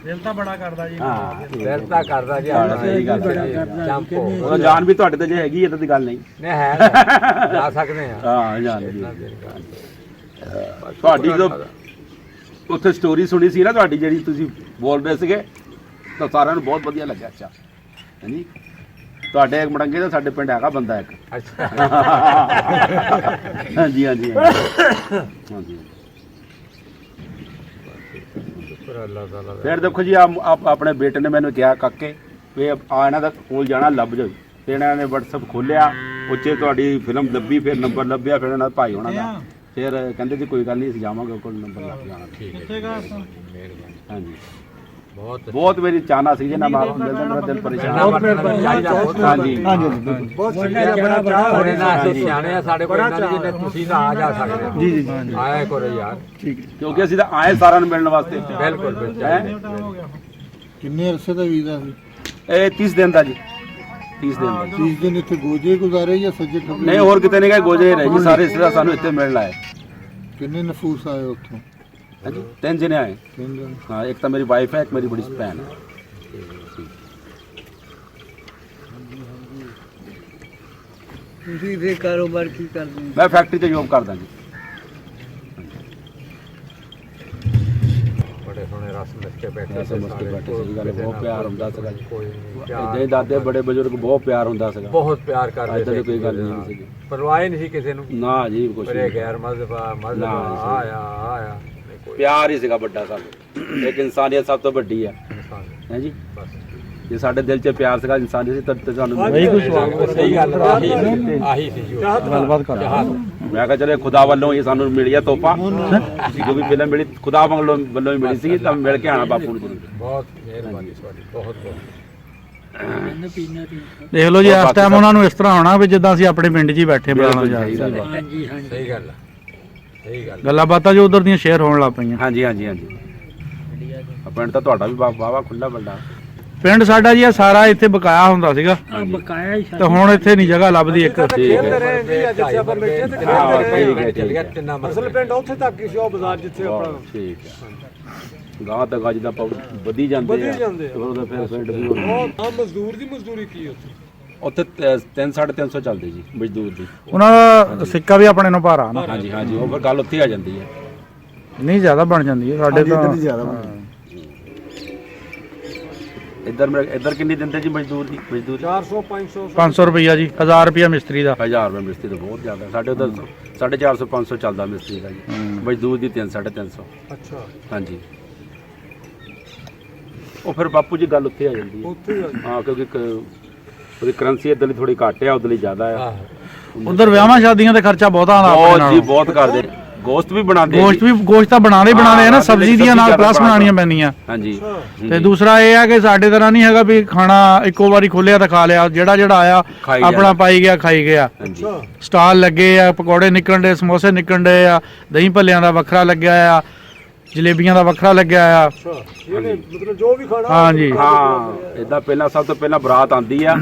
ਦਿਲ ਤਾਂ ਬੜਾ ਕਰਦਾ ਜੀ। ਹਾਂ, ਦਿਲ ਤਾਂ ਕਰਦਾ ਜੀ। ਸਹੀ ਗੱਲ ਬੜਾ ਹੈ। ਕਰਦਾ। ਚੰਪੋ ਉਹ ਜਾਨ ਵੀ ਤੁਹਾਡੇ ਤੇ ਜੇ ਹੈਗੀ, ਇਦਾਂ ਦੀ ਗੱਲ ਨਹੀਂ। ਨਹੀਂ ਹੈ, ਜਾ ਸਕਦੇ ਆ। ਹਾਂ, ਜਾਨ ਵੀ। ਤੁਹਾਡੀ ਜਦੋਂ ਉੱਥੇ ਸਟੋਰੀ ਸੁਣੀ ਸੀ ਨਾ ਤੁਹਾਡੀ, ਜਿਹੜੀ ਤੁਸੀਂ ਬੋਲ ਰਹੇ ਸੀਗੇ, ਤਾਂ ਸਾਰਿਆਂ ਨੂੰ ਬਹੁਤ ਵਧੀਆ ਲੱਗਿਆ। ਅੱਛਾ, ਹਾਂਜੀ। ਤੁਹਾਡੇ ਇੱਕ ਮੜੰਗੇ ਦਾ ਸਾਡੇ ਪਿੰਡ ਹੈਗਾ ਬੰਦਾ ਇੱਕ। ਅੱਛਾ। ਹਾਂਜੀ ਹਾਂਜੀ ਹਾਂਜੀ। ਸ਼ੁਕਰ ਅੱਲਾਹ ਤਾਲਾ ਦਾ। ਫਿਰ ਦੇਖੋ ਜੀ, ਆਪਣੇ ਬੇਟੇ ਨੇ ਮੈਨੂੰ ਕਿਹਾ, ਕਾਕੇ ਵੀ ਆ ਇਹਨਾਂ ਦਾ ਕੋਲ ਜਾਣਾ, ਲੱਭ ਜਾਓ। ਫਿਰ ਇਹਨਾਂ ਨੇ WhatsApp ਖੋਲਿਆ, ਉੱਚੇ ਤੁਹਾਡੀ ਫਿਲਮ ਲੱਭੀ, ਫਿਰ ਨੰਬਰ ਲੱਭਿਆ, ਫਿਰ ਇਹਨਾਂ ਦਾ ਭਾਈ ਹੋਣਾ ਦਾ। ਫਿਰ ਕਹਿੰਦੇ ਜੀ ਕੋਈ ਗੱਲ ਨਹੀਂ, ਅਸੀਂ ਜਾਵਾਂਗੇ, ਕੋਲ ਨੰਬਰ ਲੱਗ ਜਾਣਾ। ਠੀਕ ਹੈ। ਕਿੱਥੇ ਗਾ? ਹਾਂਜੀ। ਬਹੁਤ ਮੇਰੀ ਚਾਹਨਾ ਸੀ ਜੇ ਨਾ ਮਾਰ ਮਿਲਦਾ ਮੇਰਾ ਦਿਲ ਪਰੇਸ਼ਾਨ ਹਾਂਜੀ ਥੋੜੇ ਨਾ ਅਸੀਂ ਸਿਆਣੇ ਆ, ਸਾਡੇ ਕੋਲ ਇਹਨਾਂ ਦੀ ਜਿੰਨੇ ਤੁਸੀਂ ਨਾ ਆ ਜਾ ਸਕਦੇ ਹੋ। ਜੀ ਆਇਆ ਕਰੋ ਯਾਰ, ਕਿਉਂਕਿ ਅਸੀਂ ਤਾਂ ਆਏ ਸਾਰਿਆਂ ਨੂੰ ਮਿਲਣ ਵਾਸਤੇ ਬਿਲਕੁਲ ਬਿਲਕੁਲ। ਕਿੰਨੇ ਅਰਸੇ ਦਾ ਵੀਜ਼ਾ ਸੀ? ਇਹ 30 ਦਿਨ ਦਾ ਜੀ, 30 ਦਿਨ ਦਾ। 30 ਦਿਨ ਇੱਥੇ ਗੋਜੇ ਗੁਜ਼ਾਰੇ ਜਾਂ ਸੱਜੇ ਖੱਬੇ? ਨਹੀਂ ਹੋਰ ਕਿਤੇ ਨਹੀਂ ਗਏ, ਗੋਜੇ ਰਹੇ ਜੀ ਸਾਰੇ ਰਿਸ਼ਤੇਦਾਰ ਸਾਨੂੰ ਇੱਥੇ ਮਿਲਣ ਆਏ। ਕਿੰਨੇ ਨਫੂਸ ਆਏ ਉੱਥੋਂ? ਹਾਂਜੀ 3 ਜਣੇ ਆਏ। 3 ਦਿਨ। ਹਾਂ, ਇੱਕ ਤਾਂ ਮੇਰੀ ਵਾਈਫ ਹੈ, ਇੱਕ ਮੇਰੀ ਬੜੀ ਭੈਣ ਹੈ। ਤੁਸੀਂ ਫਿਰ ਕਾਰੋਬਾਰ ਕੀ ਕਰਦੇ ਹੋ? ਮੈਂ ਫੈਕਟਰੀ 'ਚ ਜੋਬ ਕਰਦਾ ਜੀ। ਬੜੇ ਸੋਹਣੇ ਰਸ ਮਿੱਠੇ ਬੈਠੇ ਐਸੇ ਮਸਕੇ ਬੈਠੇ ਸੀ, ਗੱਲ ਬਹੁਤ ਪਿਆਰ ਹੁੰਦਾ ਸੀਗਾ ਜੀ। ਕੋਈ ਇੱਦਾਂ ਹੀ ਦਾਦੇ ਬੜੇ ਬਜ਼ੁਰਗ ਬਹੁਤ ਪਿਆਰ ਹੁੰਦਾ ਸੀਗਾ। ਬਹੁਤ ਪਿਆਰ ਕਰਦੇ ਏਦਾਂ ਦੀ ਕੋਈ ਗੱਲ ਨਹੀਂ ਸੀ। ਪਰਵਾਹ ਹੀ ਨਹੀਂ ਸੀ ਕਿਸੇ ਨੂੰ, ਨਾ ਜੀ ਕੁਛ ਬੜੇ ਨਹੀਂ। ਗੈਰ ਮਜ਼ਹਬ ਨਾ, ਆਇਆ ਨਹੀਂ ਕੋਈ ਪਿਆਰ ਹੀ ਸੀਗਾ ਵੱਡਾ ਸਾਨੂੰ। ਇੱਕ ਇਨਸਾਨੀਅਤ ਸਭ ਤੋਂ ਵੱਡੀ ਹੈ ਇਨਸਾਨ ਹੈ ਜੀ। ਬਸ ਜੇ ਸਾਡੇ ਦਿਲ 'ਚ ਪਿਆਰ ਸੀਗਾ ਇਨਸਾਨੀਅਤ ਸੀ ਤਾਂ ਸਾਨੂੰ ਸਹੀ ਗੱਲ ਆਹੀ ਸੀ ਜੋ ਗੱਲਬਾਤ ਕਰ ਮੈਂ ਕਿਹਾ ਚਲੇ ਖੁਦਾ ਵੱਲੋਂ ਹੀ ਸਾਨੂੰ ਮਿਲੀ ਆ ਤੋਹਫਾ। ਜੋ ਵੀ ਫਿਲਮ ਮਿਲੀ ਖੁਦਾ ਵੱਲੋਂ ਹੀ ਮਿਲੀ ਸੀ, ਤਾਂ ਮਿਲ ਕੇ ਆਣਾ ਬਾਪੂ ਨੂੰ ਜ਼ਰੂਰ। ਬਹੁਤ ਮਿਹਰਬਾਨੀ ਤੁਹਾਡੀ, ਬਹੁਤ ਬਹੁਤ। ਦੇਖ ਲਓ ਜੀ, ਇਸ ਟਾਈਮ ਉਹਨਾਂ ਨੂੰ ਇਸ ਤਰ੍ਹਾਂ ਹੋਣਾ ਵੀ ਜਿੱਦਾਂ ਅਸੀਂ ਆਪਣੇ ਪਿੰਡ 'ਚ ਹੀ ਬੈਠੇ ਬੁਲਾਉਣਾ ਜਾ ਸਹੀ ਗੱਲ ਹੈ। ਹਾਂਜੀ ਹਾਂਜੀ ਸਹੀ ਗੱਲ ਆ, ਸਹੀ ਗੱਲ। ਗੱਲਾਂ ਬਾਤਾਂ ਜੋ ਉਧਰ ਦੀਆਂ ਸ਼ੇਅਰ ਹੋਣ ਲੱਗ ਪਈਆਂ। ਹਾਂਜੀ ਹਾਂਜੀ ਹਾਂਜੀ। ਪਿੰਡ ਤਾਂ ਤੁਹਾਡਾ ਵੀ ਵਾਹਵਾ ਖੁੱਲਾ ਵੱਡਾ। ਪਿੰਡ ਸਾਡਾ ਜੀ ਇਹ ਸਾਰਾ ਇੱਥੇ ਬਕਾਇਆ ਹੁੰਦਾ ਸੀਗਾ, ਆ ਬਕਾਇਆ ਹੀ ਤੇ ਹੁਣ ਇੱਥੇ ਨਹੀਂ ਜਗ੍ਹਾ ਲੱਭਦੀ ਇੱਕ। ਠੀਕ ਹੈ। ਅਸਲ ਪਿੰਡ ਉੱਥੇ ਤੱਕ ਹੀ ਸੀ, ਉਹ ਬਾਜ਼ਾਰ ਜਿੱਥੇ ਆਪਣਾ। ਠੀਕ ਹੈ। ਗਾਂ ਤੱਕ ਜਿੱਦਾਂ ਵਧੀ ਜਾਂਦੇ ਆ ਉਹਦਾ ਫਿਰ ਪਿੰਡ ਵੀ ਉਹ ਮਜ਼ਦੂਰ ਦੀ ਮਜ਼ਦੂਰੀ ਕੀ ਉੱਥੇ 3-350 ਚੱਲਦੇ ਜੀ ਮਜ਼ਦੂਰ ਦੀ। ਉਹਨਾਂ ਦਾ ਸਿੱਕਾ ਵੀ ਆਪਣੇ ਨੂੰ ਭਾਰਾ ਨਾ, ਹਾਂਜੀ ਹਾਂਜੀ, ਉਹ ਫਿਰ ਗੱਲ ਉੱਥੇ ਆ ਜਾਂਦੀ ਹੈ। ਨਹੀਂ ਜ਼ਿਆਦਾ ਬਣ ਜਾਂਦੀ ਹੈ ਸਾਡੇ ਤਾਂ। ਇੱਧਰ ਕਿੰਨੀ ਦਿੰਦੇ ਜੀ ਮਜ਼ਦੂਰ ਦੀ? ਮਜ਼ਦੂਰ 400 500 500 ਰੁਪਈਆ ਜੀ, 1000 ਰੁਪਈਆ ਮਿਸਤਰੀ ਦਾ। 1000 ਰੁਪਏ ਮਿਸਤਰੀ ਦਾ ਬਹੁਤ ਜ਼ਿਆਦਾ। ਸਾਡੇ ਉਧਰ 450 500 ਚੱਲਦਾ ਮਿਸਤਰੀ ਦਾ ਜੀ। ਮਜ਼ਦੂਰ ਦੀ 300-350। ਅੱਛਾ ਹਾਂਜੀ, ਉਹ ਫਿਰ ਬਾਪੂ ਜੀ ਗੱਲ ਉੱਥੇ ਆ ਜਾਂਦੀ ਹੈ। ਉੱਥੇ ਹਾਂ, ਕਿਉਂਕਿ ਉਹਦੀ ਕਰੰਸੀ ਇੱਧਰ ਲਈ ਥੋੜੀ ਘੱਟ ਆ, ਉਧਰ ਲਈ ਜ਼ਿਆਦਾ ਆ। ਉਧਰ ਵਿਆਹਾਂ ਸ਼ਾਦੀਆਂ ਤੇ ਖਰਚਾ ਬਹੁਤ ਆਉਂਦਾ ਆਪਣੇ ਬਹੁਤ ਜੀ, ਨਾਲੋਂ। ਬਹੁਤ ਕਰਦੇ। ਗੋਸ਼ਤ ਵੀ ਬਣਾਉਂਦੇ ਗੋਸ਼ਤ ਤਾਂ ਬਣਾਉਂਦੇ ਆ ਨਾ, ਸਬਜ਼ੀ ਦੀਆਂ ਨਾਲ ਪਲੱਸ ਬਣਾਉਣੀਆਂ ਪੈਂਦੀਆਂ। ਹਾਂਜੀ। ਤੇ ਦੂਸਰਾ ਇਹ ਆ ਕਿ ਸਾਡੇ ਤਰ੍ਹਾਂ ਨਹੀਂ ਹੈਗਾ ਵੀ ਖਾਣਾ ਇੱਕੋ ਵਾਰੀ ਖੋਲਿਆ ਤਾਂ ਖਾ ਲਿਆ, ਜਿਹੜਾ ਆਇਆ ਖਾਈ ਆਪਣਾ ਜਾਣਾ। ਪਾਈ ਗਿਆ ਖਾਈ ਗਿਆ। ਹਾਂਜੀ ਸਟਾਲ ਲੱਗੇ ਆ, ਪਕੌੜੇ ਨਿਕਲਣ ਦੇ, ਸਮੋਸੇ ਨਿਕਲਣ ਦੇ ਆ, ਦਹੀਂ ਭੱਲਿਆਂ ਦਾ ਵੱਖਰਾ ਲੱਗਿਆ ਆ, ਜਲੇਬੀਆਂ ਦਾ ਵੱਖਰਾ ਲੱਗਿਆ ਆ। ਮਤਲਬ ਜੋ ਵੀ ਖਾਣਾ। ਹਾਂਜੀ ਹਾਂ, ਇਦਾਂ ਪਹਿਲਾਂ ਸਭ ਤੋਂ ਪਹਿਲਾਂ ਬਰਾਤ ਆਉਂਦੀ ਆ,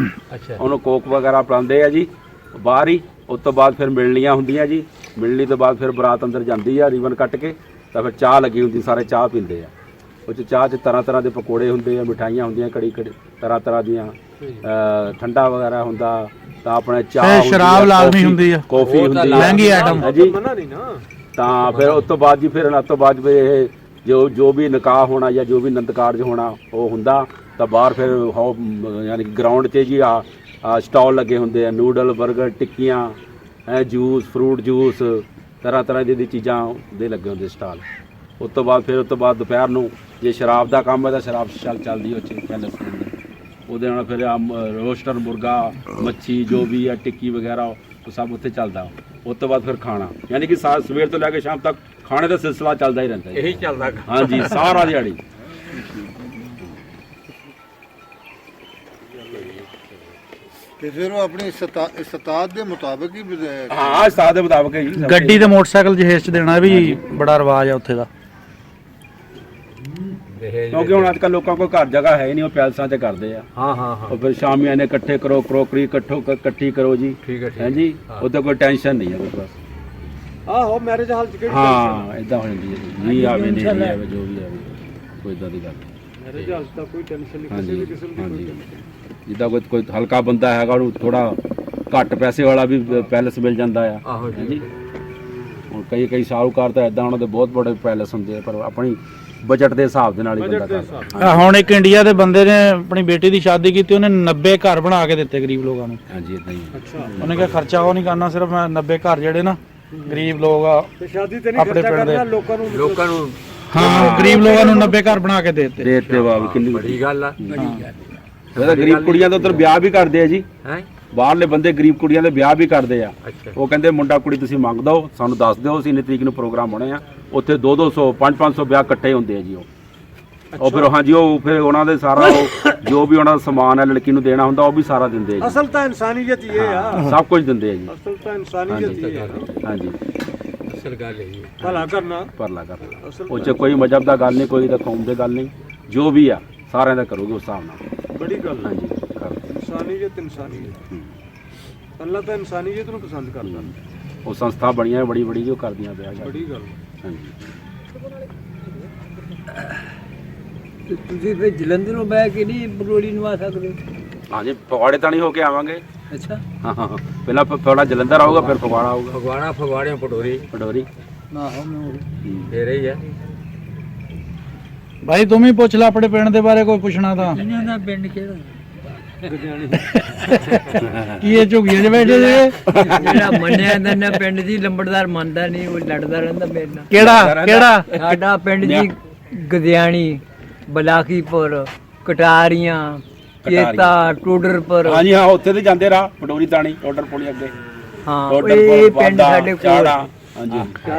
ਉਹਨੂੰ ਕੋਕ ਵਗੈਰਾ ਪਿਲਾਉਂਦੇ ਆ ਜੀ ਬਾਹਰ ਹੀ। ਉਸ ਤੋਂ ਬਾਅਦ ਫਿਰ ਮਿਲਣੀਆਂ ਹੁੰਦੀਆਂ ਜੀ। ਮਿਲਣੀ ਤੋਂ ਬਾਅਦ ਫਿਰ ਬਰਾਤ ਅੰਦਰ ਜਾਂਦੀ ਆ ਰੀਵਨ ਕੱਟ ਕੇ, ਤਾਂ ਫਿਰ ਚਾਹ ਲੱਗੀ ਹੁੰਦੀ, ਸਾਰੇ ਚਾਹ ਪੀਂਦੇ ਆ। ਉਹ 'ਚ ਚਾਹ 'ਚ ਤਰ੍ਹਾਂ ਦੇ ਪਕੌੜੇ ਹੁੰਦੇ ਆ, ਮਿਠਾਈਆਂ ਹੁੰਦੀਆਂ, ਕੜੀ ਤਰ੍ਹਾਂ ਦੀਆਂ, ਠੰਡਾ ਵਗੈਰਾ ਹੁੰਦਾ, ਤਾਂ ਆਪਣੇ ਚਾਹ ਤੇ ਸ਼ਰਾਬ ਲਾਜ਼ਮੀ ਹੁੰਦੀ ਆ, ਕੌਫੀ ਹੁੰਦੀ ਆ, ਮਹਿੰਗੀ ਆਈਟਮ ਹੈ ਜੀ। ਤਾਂ ਫਿਰ ਉਸ ਤੋਂ ਬਾਅਦ ਜੀ ਫਿਰ ਇਹ ਜੋ ਵੀ ਨਿਕਾਹ ਹੋਣਾ ਜਾਂ ਜੋ ਵੀ ਆਨੰਦ ਕਾਰਜ ਹੋਣਾ ਉਹ ਹੁੰਦਾ, ਤਾਂ ਬਾਹਰ ਫਿਰ ਯਾਨੀ ਕਿ ਗਰਾਊਂਡ 'ਤੇ ਜੀ ਆ ਸਟਾਲ ਲੱਗੇ ਹੁੰਦੇ ਆ, ਨੂਡਲ, 버ਗਰ, ਟਿੱਕੀਆਂ, ਜੂਸ, ਫਰੂਟ ਜੂਸ, ਤਰ੍ਹਾਂ ਦੀ ਚੀਜ਼ਾਂ ਦੇ ਲੱਗੇ ਹੁੰਦੇ ਸਟਾਲ। ਉਸ ਤੋਂ ਬਾਅਦ ਦੁਪਹਿਰ ਨੂੰ ਜੇ ਸ਼ਰਾਬ ਦਾ ਕੰਮ ਹੈ ਤਾਂ ਸ਼ਰਾਬ ਚੱਲਦੀ ਉਹ 'ਚ ਪੈਲਸ ਦੇ ਅੰਦਰ। ਉਹਦੇ ਨਾਲ ਫਿਰ ਰੋਸਟਰ, ਮੁਰਗਾ, ਮੱਛੀ, ਜੋ ਵੀ ਹੈ, ਟਿੱਕੀ ਵਗੈਰਾ, ਉਹ ਸਭ ਉੱਥੇ ਚੱਲਦਾ। ਉਸ ਤੋਂ ਬਾਅਦ ਫਿਰ ਖਾਣਾ, ਯਾਨੀ ਕਿ ਸਵੇਰ ਤੋਂ ਲੈ ਕੇ ਸ਼ਾਮ ਤੱਕ ਖਾਣੇ ਦਾ ਸਿਲਸਿਲਾ ਚੱਲਦਾ ਹੀ ਰਹਿੰਦਾ। ਇਹੀ ਚੱਲਦਾ। ਹਾਂਜੀ, ਸਾਰਾ ਦਿਹਾੜੀ। ਤੇ ਫਿਰ ਉਹ ਆਪਣੀ ਇਸਤਾਦ ਦੇ ਮੁਤਾਬਕ ਹੀ ਹਾਂ, ਉਸਤਾਦ ਦੇ ਮੁਤਾਬਕ ਹੈ ਜੀ। ਗੱਡੀ ਤੇ ਮੋਟਰਸਾਈਕਲ ਜਹੇਜ਼ ਚ ਦੇਣਾ ਵੀ ਬੜਾ ਰਿਵਾਜ ਆ ਉੱਥੇ ਦਾ। ਕਿਉਂਕਿ ਹੁਣ ਅੱਜ ਕੱਲ੍ਹ ਲੋਕਾਂ ਕੋਲ ਘਰ ਜਗ੍ਹਾ ਹੈ ਨਹੀਂ, ਉਹ ਪੈਲਸਾਂ 'ਚ ਕਰਦੇ ਆ। ਹਾਂ ਉਹ ਫਿਰ ਸ਼ਾਮੀਆਂ ਨੇ ਇਕੱਠੇ ਕਰੋ, ਕਰੋਕਰੀ ਇਕੱਠੀ ਕਰੋ ਜੀ। ਠੀਕ ਹੈ ਹੈ ਜੀ, ਉੱਥੇ ਕੋਈ ਟੈਨਸ਼ਨ ਨਹੀਂ ਹੈ ਬਸ। ਆਹੋ ਮੈਰਿਜ ਹਾਲ ਚ ਕਿਹੜੀ ਹਾਂ, ਇਦਾਂ ਹੋ ਜਾਂਦੀ ਹੈ। ਨਹੀਂ ਆਵੇ ਨਹੀਂ ਆਵੇ, ਜੋ ਵੀ ਆਵੇ, ਕੋਈ ਇਦਾਂ ਦੀ ਗੱਲ ਨਹੀਂ। ਮੈਰਿਜ ਹਾਲ ਤਾਂ ਕੋਈ ਟੈਨਸ਼ਨ ਨਹੀਂ, ਕਿਸੇ ਹਾਂਜੀ ਵੀ ਕਿਸਮ ਦੀ ਹਾਂਜੀ। ਜਿੱਦਾਂ ਕੋਈ ਹਲਕਾ ਬੰਦਾ ਹੈਗਾ, ਉਹਨੂੰ ਥੋੜਾ ਘੱਟ ਪੈਸੇ ਵਾਲਾ ਵੀ ਪੈਲਸ ਮਿਲ ਜਾਂਦਾ ਆ। ਆਹੋ ਹੈ ਜੀ। ਹੁਣ ਕਈ ਸ਼ਾਹੂਕਾਰ ਤਾਂ ਇਦਾਂ ਉਹਨਾਂ ਦੇ ਬਹੁਤ ਬੜੇ ਪੈਲਸ ਹੁੰਦੇ ਆ, ਪਰ ਆਪਣੀ ਬਜਟ ਦੇ ਹਿਸਾਬ ਦੇ ਨਾਲ ਹੀ ਬੰਦਾ ਕਰਦਾ। ਹੁਣ ਇੱਕ ਇੰਡੀਆ ਦੇ ਬੰਦੇ ਨੇ ਆਪਣੀ ਬੇਟੀ ਦੀ ਸ਼ਾਦੀ ਕੀਤੀ, ਉਹਨੇ 90 ਘਰ ਬਣਾ ਕੇ ਦਿੱਤੇ ਗਰੀਬ ਲੋਕਾਂ ਨੂੰ। ਹਾਂਜੀ, ਇਦਾਂ ਹੀ ਹੈ। ਉਹਨੇ ਕਿਹਾ ਖਰਚਾ ਉਹ ਨਹੀਂ ਕਰਨਾ, ਸਿਰਫ ਮੈਂ 90 ਘਰ ਜਿਹੜੇ ਨਾ ਗਰੀਬ ਲੋਕ ਆ ਤੇ ਸ਼ਾਦੀ ਤੇ ਨਹੀਂ ਖਰਚਾ ਕਰਨਾ, ਲੋਕਾਂ ਨੂੰ ਹਾਂ, ਗਰੀਬ ਲੋਕਾਂ ਨੂੰ 90 ਘਰ ਬਣਾ ਕੇ ਦੇ ਦਿੱਤੇ। ਦੇਤੇ ਬਾਬ ਕਿੰਨੀ ਬੜੀ ਗੱਲ ਆ। ਉਹਦਾ ਗਰੀਬ ਕੁੜੀਆਂ ਦਾ ਉੱਧਰ ਵਿਆਹ ਵੀ ਕਰਦੇ ਆ ਜੀ। ਹੈ ਬਾਹਰਲੇ ਬੰਦੇ ਗਰੀਬ ਕੁੜੀਆਂ ਦੇ ਵਿਆਹ ਵੀ ਕਰਦੇ ਆ। ਅੱਛਾ। ਉਹ ਕਹਿੰਦੇ ਮੁੰਡਾ ਕੁੜੀ ਤੁਸੀਂ ਮੰਗ ਦਿਓ, ਸਾਨੂੰ ਦੱਸ ਦਿਓ, ਅਸੀਂ ਇੰਨੀ ਤਰੀਕ ਨੂੰ ਪ੍ਰੋਗਰਾਮ ਹੋਣੇ ਆ। ਉੱਥੇ 200 500 ਵਿਆਹ ਇਕੱਠੇ ਹੁੰਦੇ ਆ ਜੀ। ਉਹ ਉਹ ਫਿਰ ਹਾਂਜੀ ਉਹ ਫਿਰ ਉਹਨਾਂ ਦੇ ਸਾਰਾ ਉਹ ਜੋ ਵੀ ਉਹਨਾਂ ਦਾ ਸਮਾਨ ਹੈ ਲੜਕੀ ਨੂੰ ਦੇਣਾ ਹੁੰਦਾ ਉਹ ਵੀ ਸਾਰਾ ਦਿੰਦੇ ਆ ਜੀ। ਅਸਲ ਤਾਂ ਇਨਸਾਨੀਅਤ ਹੀ ਇਹ ਆ, ਸਭ ਕੁਝ ਦਿੰਦੇ ਆ ਜੀ। ਅਸਲ ਤਾਂ ਇਨਸਾਨੀਅਤ ਹੀ ਹੈ, ਹਾਂਜੀ ਅਸਲ ਗੱਲ ਇਹ ਹੈ। ਭਲਾ ਕਰਨਾ। ਪਰਲਾ ਕਰਨਾ ਉਹ 'ਚ ਕੋਈ ਮਜ਼ਹਬ ਦਾ ਗੱਲ ਨਹੀਂ, ਕੋਈ ਤਾਂ ਕੌਮ ਦੇ ਗੱਲ ਨਹੀਂ, ਜੋ ਵੀ ਆ ਸਾਰਿਆਂ ਦਾ ਕਰੋਗੇ ਉਸ ਹਿਸਾਬ ਨਾਲ। ਬੜੀ ਗੱਲ ਹੈ, ਹਾਂਜੀ ਕਰਦੇ। ਇਨਸਾਨੀਅਤ ਅੱਲਾ ਤਾਂ ਇਨਸਾਨੀਅਤ ਨੂੰ ਪਸੰਦ ਕਰਦਾ। ਉਹ ਸੰਸਥਾ ਬਣੀਆਂ ਬੜੀ ਬੜੀ ਜੋ ਕਰਦੀਆਂ ਪਿਆ ਜੀ। ਬੜੀ ਗੱਲ। ਹਾਂਜੀ ਤੁਸੀਂ ਫਿਰ ਜਲੰਧਰੋਂ ਬਹਿ ਕੇ ਨਹੀਂ ਬਰੋਲੀ ਨੂੰ ਆ ਸਕਦੇ? ਹਾਂਜੀ ਫਗਵਾੜੇ ਤਾਂ ਨਹੀਂ ਹੋ ਕੇ ਆਵਾਂਗੇ। ਅੱਛਾ, ਹਾਂ ਹਾਂ ਪਹਿਲਾਂ ਥੋੜਾ ਜਲੰਧਰ ਆਊਗਾ ਫਿਰ ਫਗਵਾੜਾ ਆਊਗਾ। ਫਗਵਾੜਿਆਂ ਪਟੋਰੀ ਪਟੋਰੀ ਆਹੋ ਮੈਂ ਫੇਰੇ ਹੀ ਹੈ। ਭਾਈ ਤੂੰ ਵੀ ਪੁੱਛ ਲੈ ਆਪਣੇ ਪਿੰਡ ਦੇ ਬਾਰੇ, ਕੋਈ ਪੁੱਛਣਾ ਤਾਂ। ਇਹਨਾਂ ਦਾ ਪਿੰਡ ਕਿਹੜਾ? ਕੀ ਇਹ ਝੁਗੀਆਂ 'ਚ ਬੈਠੇ ਜੇ? ਜਿਹੜਾ ਮੰਨਿਆ ਜਾਂਦਾ ਨਾ ਪਿੰਡ ਦੀ ਲੰਬੜਦਾਰ ਮੰਨਦਾ ਨਹੀਂ, ਉਹ ਲੜਦਾ ਰਹਿੰਦਾ ਮੇਰੇ ਨਾਲ। ਕਿਹੜਾ ਸਾਡਾ ਪਿੰਡ ਜੀ ਗਦਿਆਣੀ, ਬਲਾਕੀਪੁਰ, ਕਟਾਰੀਆਂ, ਚੇਤਾ, ਟੋਡਰਪੁਰ। ਹਾਂਜੀ ਹਾਂ ਉੱਥੇ ਤੇ ਜਾਂਦੇ ਰਾਹ ਪਟੋਰੀ ਤਾਣੀ ਟੋਡਰ ਪੁਲੀ ਅੱਗੇ। ਹਾਂ ਟੋਡਰ ਇਹ ਪਿੰਡ ਸਾਡੇ ਕੋਲ। ਚਾੜਾ ਹਾਂਜੀ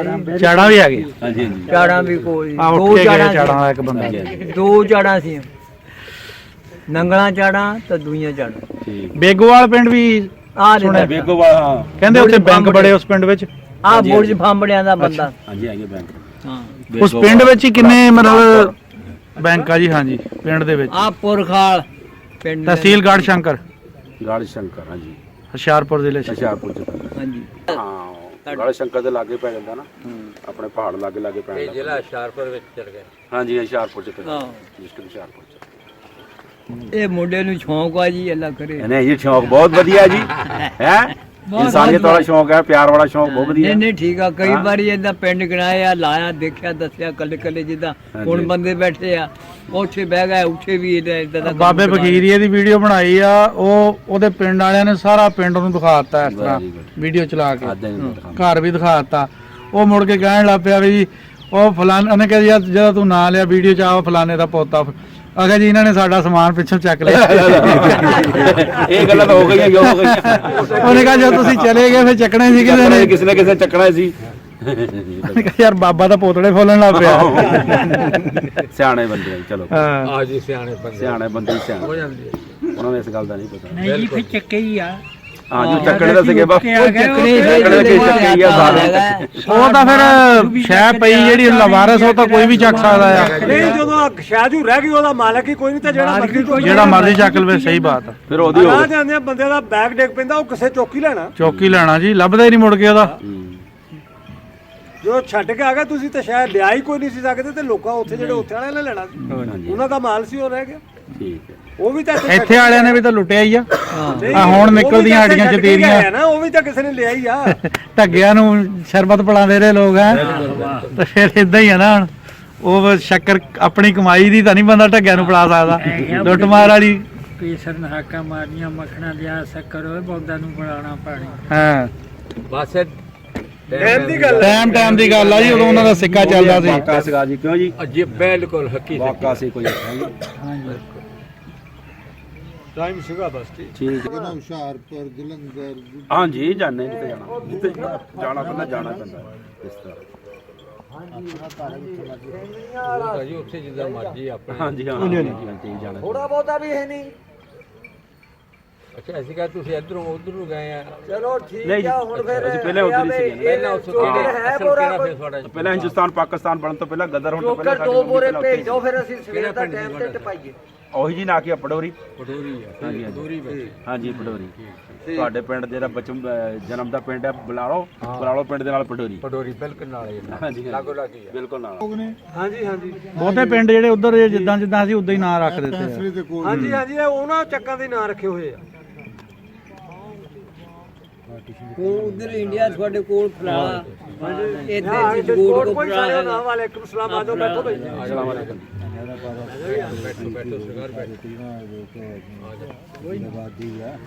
ਚਾੜਾਂ ਵੀ ਆ ਗਏ। ਹਾਂਜੀ ਹਾਂਜੀ ਚਾੜਾਂ ਵੀ ਕੋਲ ਆ ਦੋ ਉੱਠ ਕੇ ਗਏ ਚਾੜਾਂ ਚਾੜਾਂ ਦਾ ਇੱਕ ਬੰਦਾ। ਦੋ ਚਾੜਾਂ ਸੀ, ਨੰਗਲਾਂ ਚਾੜਾਂ ਤੇ ਦੂਈਆਂ ਚਾੜਾਂ। ਠੀਕ ਬੇਗੋਵਾਲ ਪਿੰਡ ਵੀ ਆ ਸੁਣਿਆ। ਬੇਗੋਵਾਲ ਹਾਂ ਕਹਿੰਦੇ ਉੱਥੇ ਬੈਂਕ ਬੜੇ ਉਸ ਪਿੰਡ ਵਿੱਚ। ਆ ਬੁਰਜ ਫਾਂਬੜਿਆਂ ਦਾ ਬੰਦਾ। ਹਾਂਜੀ ਆਈਏ ਬੈਂਕ। ਹਾਂ ਉਸ ਪਿੰਡ ਵਿੱਚ ਹੀ ਕਿੰਨੇ ਮਤਲਬ ਬੈਂਕ ਆ ਜੀ? ਹਾਂਜੀ ਪਿੰਡ ਦੇ ਵਿੱਚ। ਆ ਪੁਰਖਾਲ ਪਿੰਡ ਦਾ। ਤਹਿਸੀਲ ਗੜ੍ਹ ਸ਼ੰਕਰ, ਗੜ ਸ਼ੰਕਰ ਹਾਂਜੀ ਹੁਸ਼ਿਆਰਪੁਰ ਜ਼ਿਲ੍ਹੇ 'ਚ। ਹੁਸ਼ਿਆਰਪੁਰ ਚ ਪੈਂਦਾ। ਹਾਂਜੀ ਹਾਂ ਗੜ ਸ਼ੰਕਰ ਦੇ ਲਾਗੇ ਪੈ ਜਾਂਦਾ ਨਾ, ਆਪਣੇ ਪਹਾੜ ਲਾਗੇ ਲਾਗੇ ਪੈ ਇਹ ਜਾਂਦਾ। ਜ਼ਿਲ੍ਹਾ ਹੁਸ਼ਿਆਰਪੁਰ ਵਿੱਚ ਚਲ ਗਿਆ। ਹਾਂਜੀ ਹੁਸ਼ਿਆਰਪੁਰ ਚ ਪੈਂਦਾ। ਹਾਂ। ਡਿਸਟ੍ਰਿਕਟ ਹੁਸ਼ਿਆਰਪੁਰ ਚ। ਇਹ ਮੁੰਡੇ ਨੂੰ ਸ਼ੌਂਕ ਆ ਜੀ, ਅੱਲਾ ਕਰੇ। ਨਹੀਂ ਇਹ ਸ਼ੌਕ ਬਹੁਤ ਵਧੀਆ ਜੀ ਹੈ। ਇਨਸਾਨੀਅਤ ਵਾਲਾ ਸ਼ੌਕ ਹੈ, ਪਿਆਰ ਵਾਲਾ ਸ਼ੌਕ ਬਹੁਤ ਵਧੀਆ। ਨਹੀਂ ਨਹੀਂ ਠੀਕ ਆ। ਕਈ ਵਾਰੀ ਏਦਾਂ ਪਿੰਡ ਗਣਾਇਆ, ਲਾਇਆ, ਦੇਖਿਆ, ਦੱਸਿਆ ਕੱਲੇ ਕੱਲੇ, ਜਿੱਦਾਂ ਹੁਣ ਬੰਦੇ ਬੈਠੇ ਆ ਉੱਥੇ ਬਹਿ ਗਏ, ਉੱਥੇ ਵੀ ਏਦਾਂ ਦਾ। ਬਾਬੇ ਬਖੀਰੀਏ ਦੀ ਵੀਡੀਓ ਬਣਾਈ ਆ, ਉਹ ਉਹਦੇ ਪਿੰਡ ਵਾਲਿਆਂ ਨੇ ਸਾਰਾ ਪਿੰਡ ਨੂੰ ਦਿਖਾਤਾ ਇਸ ਤਰ੍ਹਾਂ ਵੀਡੀਓ ਚਲਾ ਕੇ, ਘਰ ਵੀ ਦਿਖਾਤਾ। ਉਹ ਮੁੜ ਕੇ ਕਹਿਣ ਲੱਗ ਪਿਆ ਵੀ ਉਹ ਫਲਾਨ, ਉਹਨੇ ਕਿਹਾ ਯਾਰ ਜਦੋਂ ਤੂੰ ਨਾਂ ਲਿਆ ਵੀਡੀਓ 'ਚ ਆ ਫਲਾਣੇ ਦਾ ਪੋਤਾ, ਅਗਾ ਜੀ ਇਹਨਾਂ ਨੇ ਸਾਡਾ ਸਮਾਨ ਪਿੱਛੋਂ ਚੱਕ ਲਿਆ। ਇਹ ਗੱਲਾਂ ਤਾਂ ਹੋ ਗਈਆਂ ਹੋ ਗਈਆਂ। ਉਹਨੇ ਕਿਹਾ ਜਦੋਂ ਤੁਸੀਂ ਚਲੇ ਗਏ ਫਿਰ ਚੱਕਣੇ ਸੀ ਕਿਸੇ ਨੇ, ਕਿਸੇ ਨੇ ਕਿਸੇ ਚੱਕਣਾ ਸੀ। ਉਹਨੇ ਕਿਹਾ ਯਾਰ ਬਾਬਾ ਦਾ ਪੋਤੜੇ ਫੋਲਣ ਲੱਗ ਪਿਆ। ਸਿਆਣੇ ਬੰਦੇ ਆ ਚਲੋ। ਹਾਂ ਆ ਜੀ ਸਿਆਣੇ ਬੰਦੇ ਸਿਆਣੇ ਬੰਦੇ ਹੀ ਹੋ ਸਿਆਣੇ, ਜਾਂਦੇ ਆ। ਉਹਨਾਂ ਨੂੰ ਇਸ ਗੱਲ ਦਾ ਨਹੀਂ ਪਤਾ। ਨਹੀਂ ਜੀ ਫਿਰ ਚੱਕੇ ਹੀ ਆ। ਹਾਂ ਜੋ ਚੱਕਣੇ ਦਾ ਸੀਗੇ ਬਾਪੂ ਚੱਕਣੇ ਚੱਕੇ ਆ ਸਾਰੇ। ਉਹ ਤਾਂ ਫਿਰ ਸ਼ੈ ਪਈ ਜਿਹੜੀ ਲਵਾਰਸ, ਉਹ ਤਾਂ ਕੋਈ ਵੀ ਚੱਕ ਸਕਦਾ ਆ। ਨਹੀਂ ਜਦੋਂ ਸ਼ਾਹਜੂ ਰਹਿ ਗਈ ਉਹਦਾ ਮਾਲਕ ਹੀ ਕੋਈ ਨਹੀਂ, ਤਾਂ ਜਿਹੜਾ ਮਰਜ਼ੀ ਚੱਕ ਲਵੇ। ਸਹੀ ਬਾਤ ਆ। ਫਿਰ ਉਹਦੀ ਹੋ ਰਾਹ ਜਾਂਦੇ ਬੰਦੇ ਦਾ ਬੈਗ ਡਿੱਗ ਪੈਂਦਾ, ਉਹ ਕਿਸੇ ਚੌਕੀ ਲੈਣਾ। ਚੌਕੀ ਲੈਣਾ ਜੀ, ਲੱਭਦਾ ਹੀ ਨਹੀਂ ਮੁੜ ਕੇ ਉਹਦਾ। ਜੋ ਛੱਡ ਕੇ ਆ ਗਿਆ ਤੁਸੀਂ ਤਾਂ ਸ਼ਾਇਦ ਲਿਆ ਹੀ ਕੋਈ ਨਹੀਂ ਸੀ ਸਕਦੇ, ਤੇ ਲੋਕਾਂ ਉੱਥੇ ਜਿਹੜੇ ਉੱਥੇ ਵਾਲਿਆਂ ਨੇ ਲੈਣਾ ਸੀ, ਉਹਨਾਂ ਦਾ ਮਾਲ ਸੀ, ਉਹ ਰਹਿ ਗਿਆ। ਠੀਕ ਹੈ। ਉਹ ਵੀ ਤਾਂ ਇੱਥੇ ਵਾਲਿਆਂ ਨੇ ਵੀ ਤਾਂ ਲੁੱਟਿਆ ਹੀ ਆ। ਨਹੀਂ, ਆ ਹੁਣ ਉਹ ਵੀ ਨਿਕਲਦੀਆਂ ਤਾਂ ਹੱਡੀਆਂ ਛੱਡ ਚ ਕੇ ਤੇਰੀਆਂ ਗਿਆ ਨਾ, ਉਹ ਵੀ ਤਾਂ ਕਿਸੇ ਨੇ ਲਿਆ ਹੀ ਆ। ਢੱਗਿਆਂ ਨੂੰ ਸ਼ਰਬਤ ਪਿਲਾਉਂਦੇ ਰਹੇ ਲੋਕ ਹੈ, ਤੇ ਫਿਰ ਇਦਾਂ ਹੀ ਆ ਨਾ। ਹੁਣ ਉਹ ਸ਼ੱਕਰ ਆਪਣੀ ਕਮਾਈ ਦੀ ਤਾਂ ਨਹੀਂ ਬੰਦਾ ਢੱਗਿਆਂ ਨੂੰ ਪਿਲਾ ਸਕਦਾ, ਲੁੱਟਮਾਰ ਵਾਲੀ। ਪੀਸਰ ਨਹਾਕਾਂ ਮਾਰੀਆਂ, ਮੱਖਣਾ ਲਿਆ, ਸ਼ੱਕਰ ਹੋਏ ਬੌਦਾ ਨੂੰ ਬਣਾਉਣਾ ਪਾਣੀ। ਹਾਂ ਬਸ ਟਾਈਮ ਦੀ ਗੱਲ ਹੈ। ਟਾਈਮ ਦੀ ਗੱਲ ਆ ਜੀ, ਉਦੋਂ ਉਹਨਾਂ ਦਾ ਸਿੱਕਾ ਚੱਲਦਾ ਸੀ। ਵਾਕਾ ਸੀਗਾ ਜੀ, ਕਿਉਂ ਜੀ? ਅਜੇ ਬਿਲਕੁਲ ਹਕੀਕਤ ਵਾਕਾ ਸੀ ਕੋਈ। ਟਾਈਮ ਸੀਗਾ ਬਸ। ਠੀਕ ਹੈ। ਨਾ ਹੁਸ਼ਿਆਰਪੁਰ, ਜਲੰਧਰ, ਹਾਂਜੀ ਜਾਣੇ ਜਿੱਥੇ ਜਾਣਾ, ਜਿੱਥੇ ਜਾਣਾ ਪੈਂਦਾ ਜਾਣਾ ਪੈਂਦਾ ਇਸ ਤਰ੍ਹਾਂ। ਹੁੰਦਾ ਜੀ ਉੱਥੇ ਜਿੱਦਾਂ ਮਰਜੀ ਆਪਣੇ। ਹਾਂਜੀ ਹਾਂ ਜਾਣਾ ਥੋੜਾ ਬਹੁਤਾ ਵੀ ਹੈ ਨਹੀਂ। ਅੱਛਾ ਅਸੀਂ ਕਹਾਂ ਤੁਸੀਂ ਇੱਧਰੋਂ ਉੱਧਰ ਨੂੰ ਗਏ ਆ। ਚਲੋ ਠੀਕ ਨਹੀਂ ਜੀ, ਆ, ਹੁਣ ਫਿਰ ਅਸੀਂ ਪਹਿਲਾਂ ਉੱਧਰ ਹੀ ਸੀਗੇ ਨਾ। ਪਹਿਲਾਂ ਉੱਥੇ ਕਿਹੜਾ ਫਿਰ ਤੁਹਾਡਾ ਪਹਿਲਾਂ ਹਿੰਦੁਸਤਾਨ ਪਾਕਿਸਤਾਨ ਬਣਨ ਤੋਂ ਪਹਿਲਾਂ ਗਦਰ ਹੋਣ ਤੋਂ ਪਹਿਲਾਂ ਦੋ ਬੋਰੇ ਭੇਜ ਦਿਓ, ਫਿਰ ਅਸੀਂ ਸਵੇਰ ਦਾ ਟਾਈਮ ਤੇ ਟਪਾਈਏ। ਉਹੀ ਜੀ ਨਾ ਕਿ ਪਟੋਰੀ। ਪਟੋਰੀ ਆ। ਹਾਂਜੀ ਪਟੋਰੀ ਵਿੱਚ। ਹਾਂਜੀ ਪਟੋਰੀ। ਤੁਹਾਡੇ ਪਿੰਡ ਜਿਹੜਾ ਜਨਮ ਦਾ ਪਿੰਡ ਹੈ ਬਲਾਲੋ ਪਿੰਡ ਦੇ ਨਾਲ ਪਟੋਰੀ। ਪਟੋਰੀ ਬਿਲਕੁਲ ਨਾਲ ਹੀ ਆ। ਹਾਂਜੀ ਲਾਗੋ ਲਾਗੀ ਆ। ਬਿਲਕੁਲ ਨਾਲ। ਹਾਂਜੀ ਹਾਂਜੀ ਬਹੁਤੇ ਪਿੰਡ ਜਿਹੜੇ ਉਧਰ ਜਿੱਦਾਂ ਜਿੱਦਾਂ ਅਸੀਂ ਉਦਾਂ ਹੀ ਨਾਂ ਰੱਖ ਦਿੱਤੇ ਆ। ਫੈਸਲੇ ਦੇ ਕੋਲ ਹਾਂਜੀ ਹਾਂਜੀ, ਇਹ ਉਹਨਾਂ ਚੱਕਾਂ ਦੇ ਨਾਂ ਰੱਖੇ ਹੋਏ ਆ। ਉਹ ਉਧਰ ਇੰਡੀਆ ਤੁਹਾਡੇ ਕੋਲ ਫਲਾਣਾ, ਇੱਥੇ ਹਾਂ, ਜਗੋੜ ਕੋ ਕੋਈ ਸਾਰੇ ਨਾਮ ਵਾਲੇਕੁਮ ਸਲਾਮ, ਆਜੋ ਬੈਠੋ ਭਾਈ। ਅਸਲਾਮ ਵਾਲੇਕੁਮ। ਬੈਠੋ ਬੈਠੋ ਸਰਕਾਰ ਬੈਠੋ।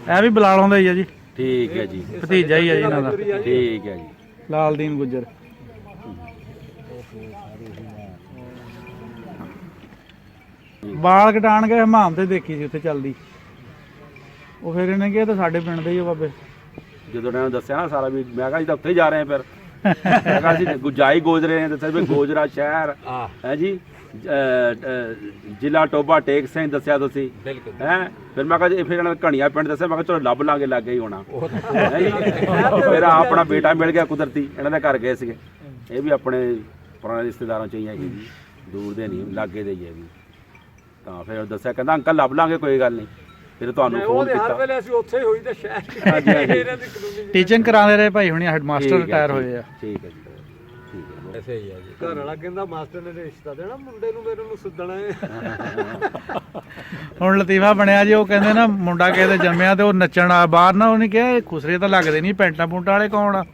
ਇਹ ਵੀ ਬਲਾਲੋਂ ਦਾ ਹੀ ਆ ਜੀ, ਠੀਕ ਹੈ ਜੀ। ਭਤੀਜਾ ਹੀ ਆ ਜੀ ਇਹਨਾਂ ਦਾ, ਠੀਕ ਹੈ ਜੀ। ਲਾਲਦੀਨ ਗੁੱਜਰ। ਬਾਲ ਕਟਾਣ ਗਏ ਹਮਾਮ ਤੇ ਦੇਖੀ ਸੀ ਉੱਥੇ ਚੱਲਦੀ, ਉਹ ਫਿਰ ਇਹਨੇ ਕਿਹਾ ਤਾਂ ਸਾਡੇ ਪਿੰਡ ਦੇ ਹੀ ਆ ਬਾਬੇ। ਜਦੋਂ ਇਹਨਾਂ ਨੂੰ ਦੱਸਿਆ ਨਾ ਸਾਰਾ ਵੀ, ਮੈਂ ਕਿਹਾ ਜੀ ਤਾਂ ਉੱਥੇ ਹੀ ਜਾ ਰਹੇ ਹਾਂ ਫਿਰ। ਮੈਂ ਕਿਹਾ ਅਸੀਂ ਗੁਜਾਈ ਗੋਜ ਰਹੇ ਹਾਂ, ਦੱਸਿਆ ਵੀ ਗੋਜਰਾ ਸ਼ਹਿਰ ਹੈ ਜੀ, ਜ਼ਿਲ੍ਹਾ ਟੋਬਾ ਟੇਕ ਸਿੰਘ ਦੱਸਿਆ ਤੁਸੀਂ ਬਿਲਕੁਲ ਹੈ। ਫਿਰ ਮੈਂ ਕਿਹਾ ਜੀ ਫਿਰ ਇਹਨਾਂ ਨੇ ਘਣੀਆਂ ਪਿੰਡ ਦੱਸਿਆ, ਮੈਂ ਕਿਹਾ ਚਲੋ ਲੱਭ ਲਾਂਗੇ, ਲਾਗੇ ਹੀ ਹੋਣਾ। ਹੈਂ ਜੀ। ਫਿਰ ਆਪਣਾ ਬੇਟਾ ਮਿਲ ਗਿਆ ਕੁਦਰਤੀ, ਇਹਨਾਂ ਦੇ ਘਰ ਗਏ ਸੀਗੇ। ਇਹ ਵੀ ਆਪਣੇ ਪੁਰਾਣੇ ਰਿਸ਼ਤੇਦਾਰਾਂ ਚੋਂ ਹੀ ਹੈਗੇ ਜੀ, ਦੂਰ ਦੇ ਨਹੀਂ, ਲਾਗੇ ਦੇ ਹੀ ਹੈ ਵੀ। ਤਾਂ ਫਿਰ ਦੱਸਿਆ, ਕਹਿੰਦਾ ਅੰਕਲ ਲੱਭ ਲਾਂਗੇ, ਕੋਈ ਗੱਲ ਨਹੀਂ। ਫਿਰ ਤੁਹਾਨੂੰ ਫੋਨ ਹਰ ਕੀਤਾ। ਵੇਲੇ ਅਸੀਂ ਉੱਥੇ ਹੀ ਹੋਈ ਤੇ ਸ਼ਹਿਰ ਹਾਂਜੀ, ਹਾਂਜੀ। ਇਹਨਾਂ ਦੀ ਕਾਨੂੰਨੀ ਟੀਚਿੰਗ ਕਰਾਉਂਦੇ ਰਹੇ ਭਾਈ ਹੁਣੀ, ਹੈਡਮਾਸਟਰ ਠੀਕ ਹੈ, ਰਿਟਾਇਰ ਹੋਏ ਆ। ਠੀਕ ਹੈ ਜੀ, ਠੀਕ ਹੈ। ਐਸੇ ਹੀ ਹੈ ਜੀ। ਘਰ ਵਾਲਾ ਕਹਿੰਦਾ ਮਾਸਟਰ ਨੇ ਰਿਸ਼ਤਾ ਦੇਣਾ, ਮੁੰਡੇ ਨੂੰ ਮੇਰੇ ਨੂੰ ਸੱਦਣਾ ਹੈ। ਹੁਣ ਲਤੀਫਾ ਬਣਿਆ ਜੀ, ਉਹ ਕਹਿੰਦੇ ਨਾ ਮੁੰਡਾ ਕਿਸੇ ਦੇ ਜੰਮਿਆ ਤੇ ਉਹ ਨੱਚਣ ਆ ਬਾਹਰ ਨਾ, ਉਹਨੇ ਕਿਹਾ ਇਹ ਖੁਸਰੇ ਤਾਂ ਲੱਗਦੇ ਨਹੀਂ, ਪੈਂਟਾਂ ਪੁੰਟਾਂ ਵਾਲੇ ਕੌਣ ਆ?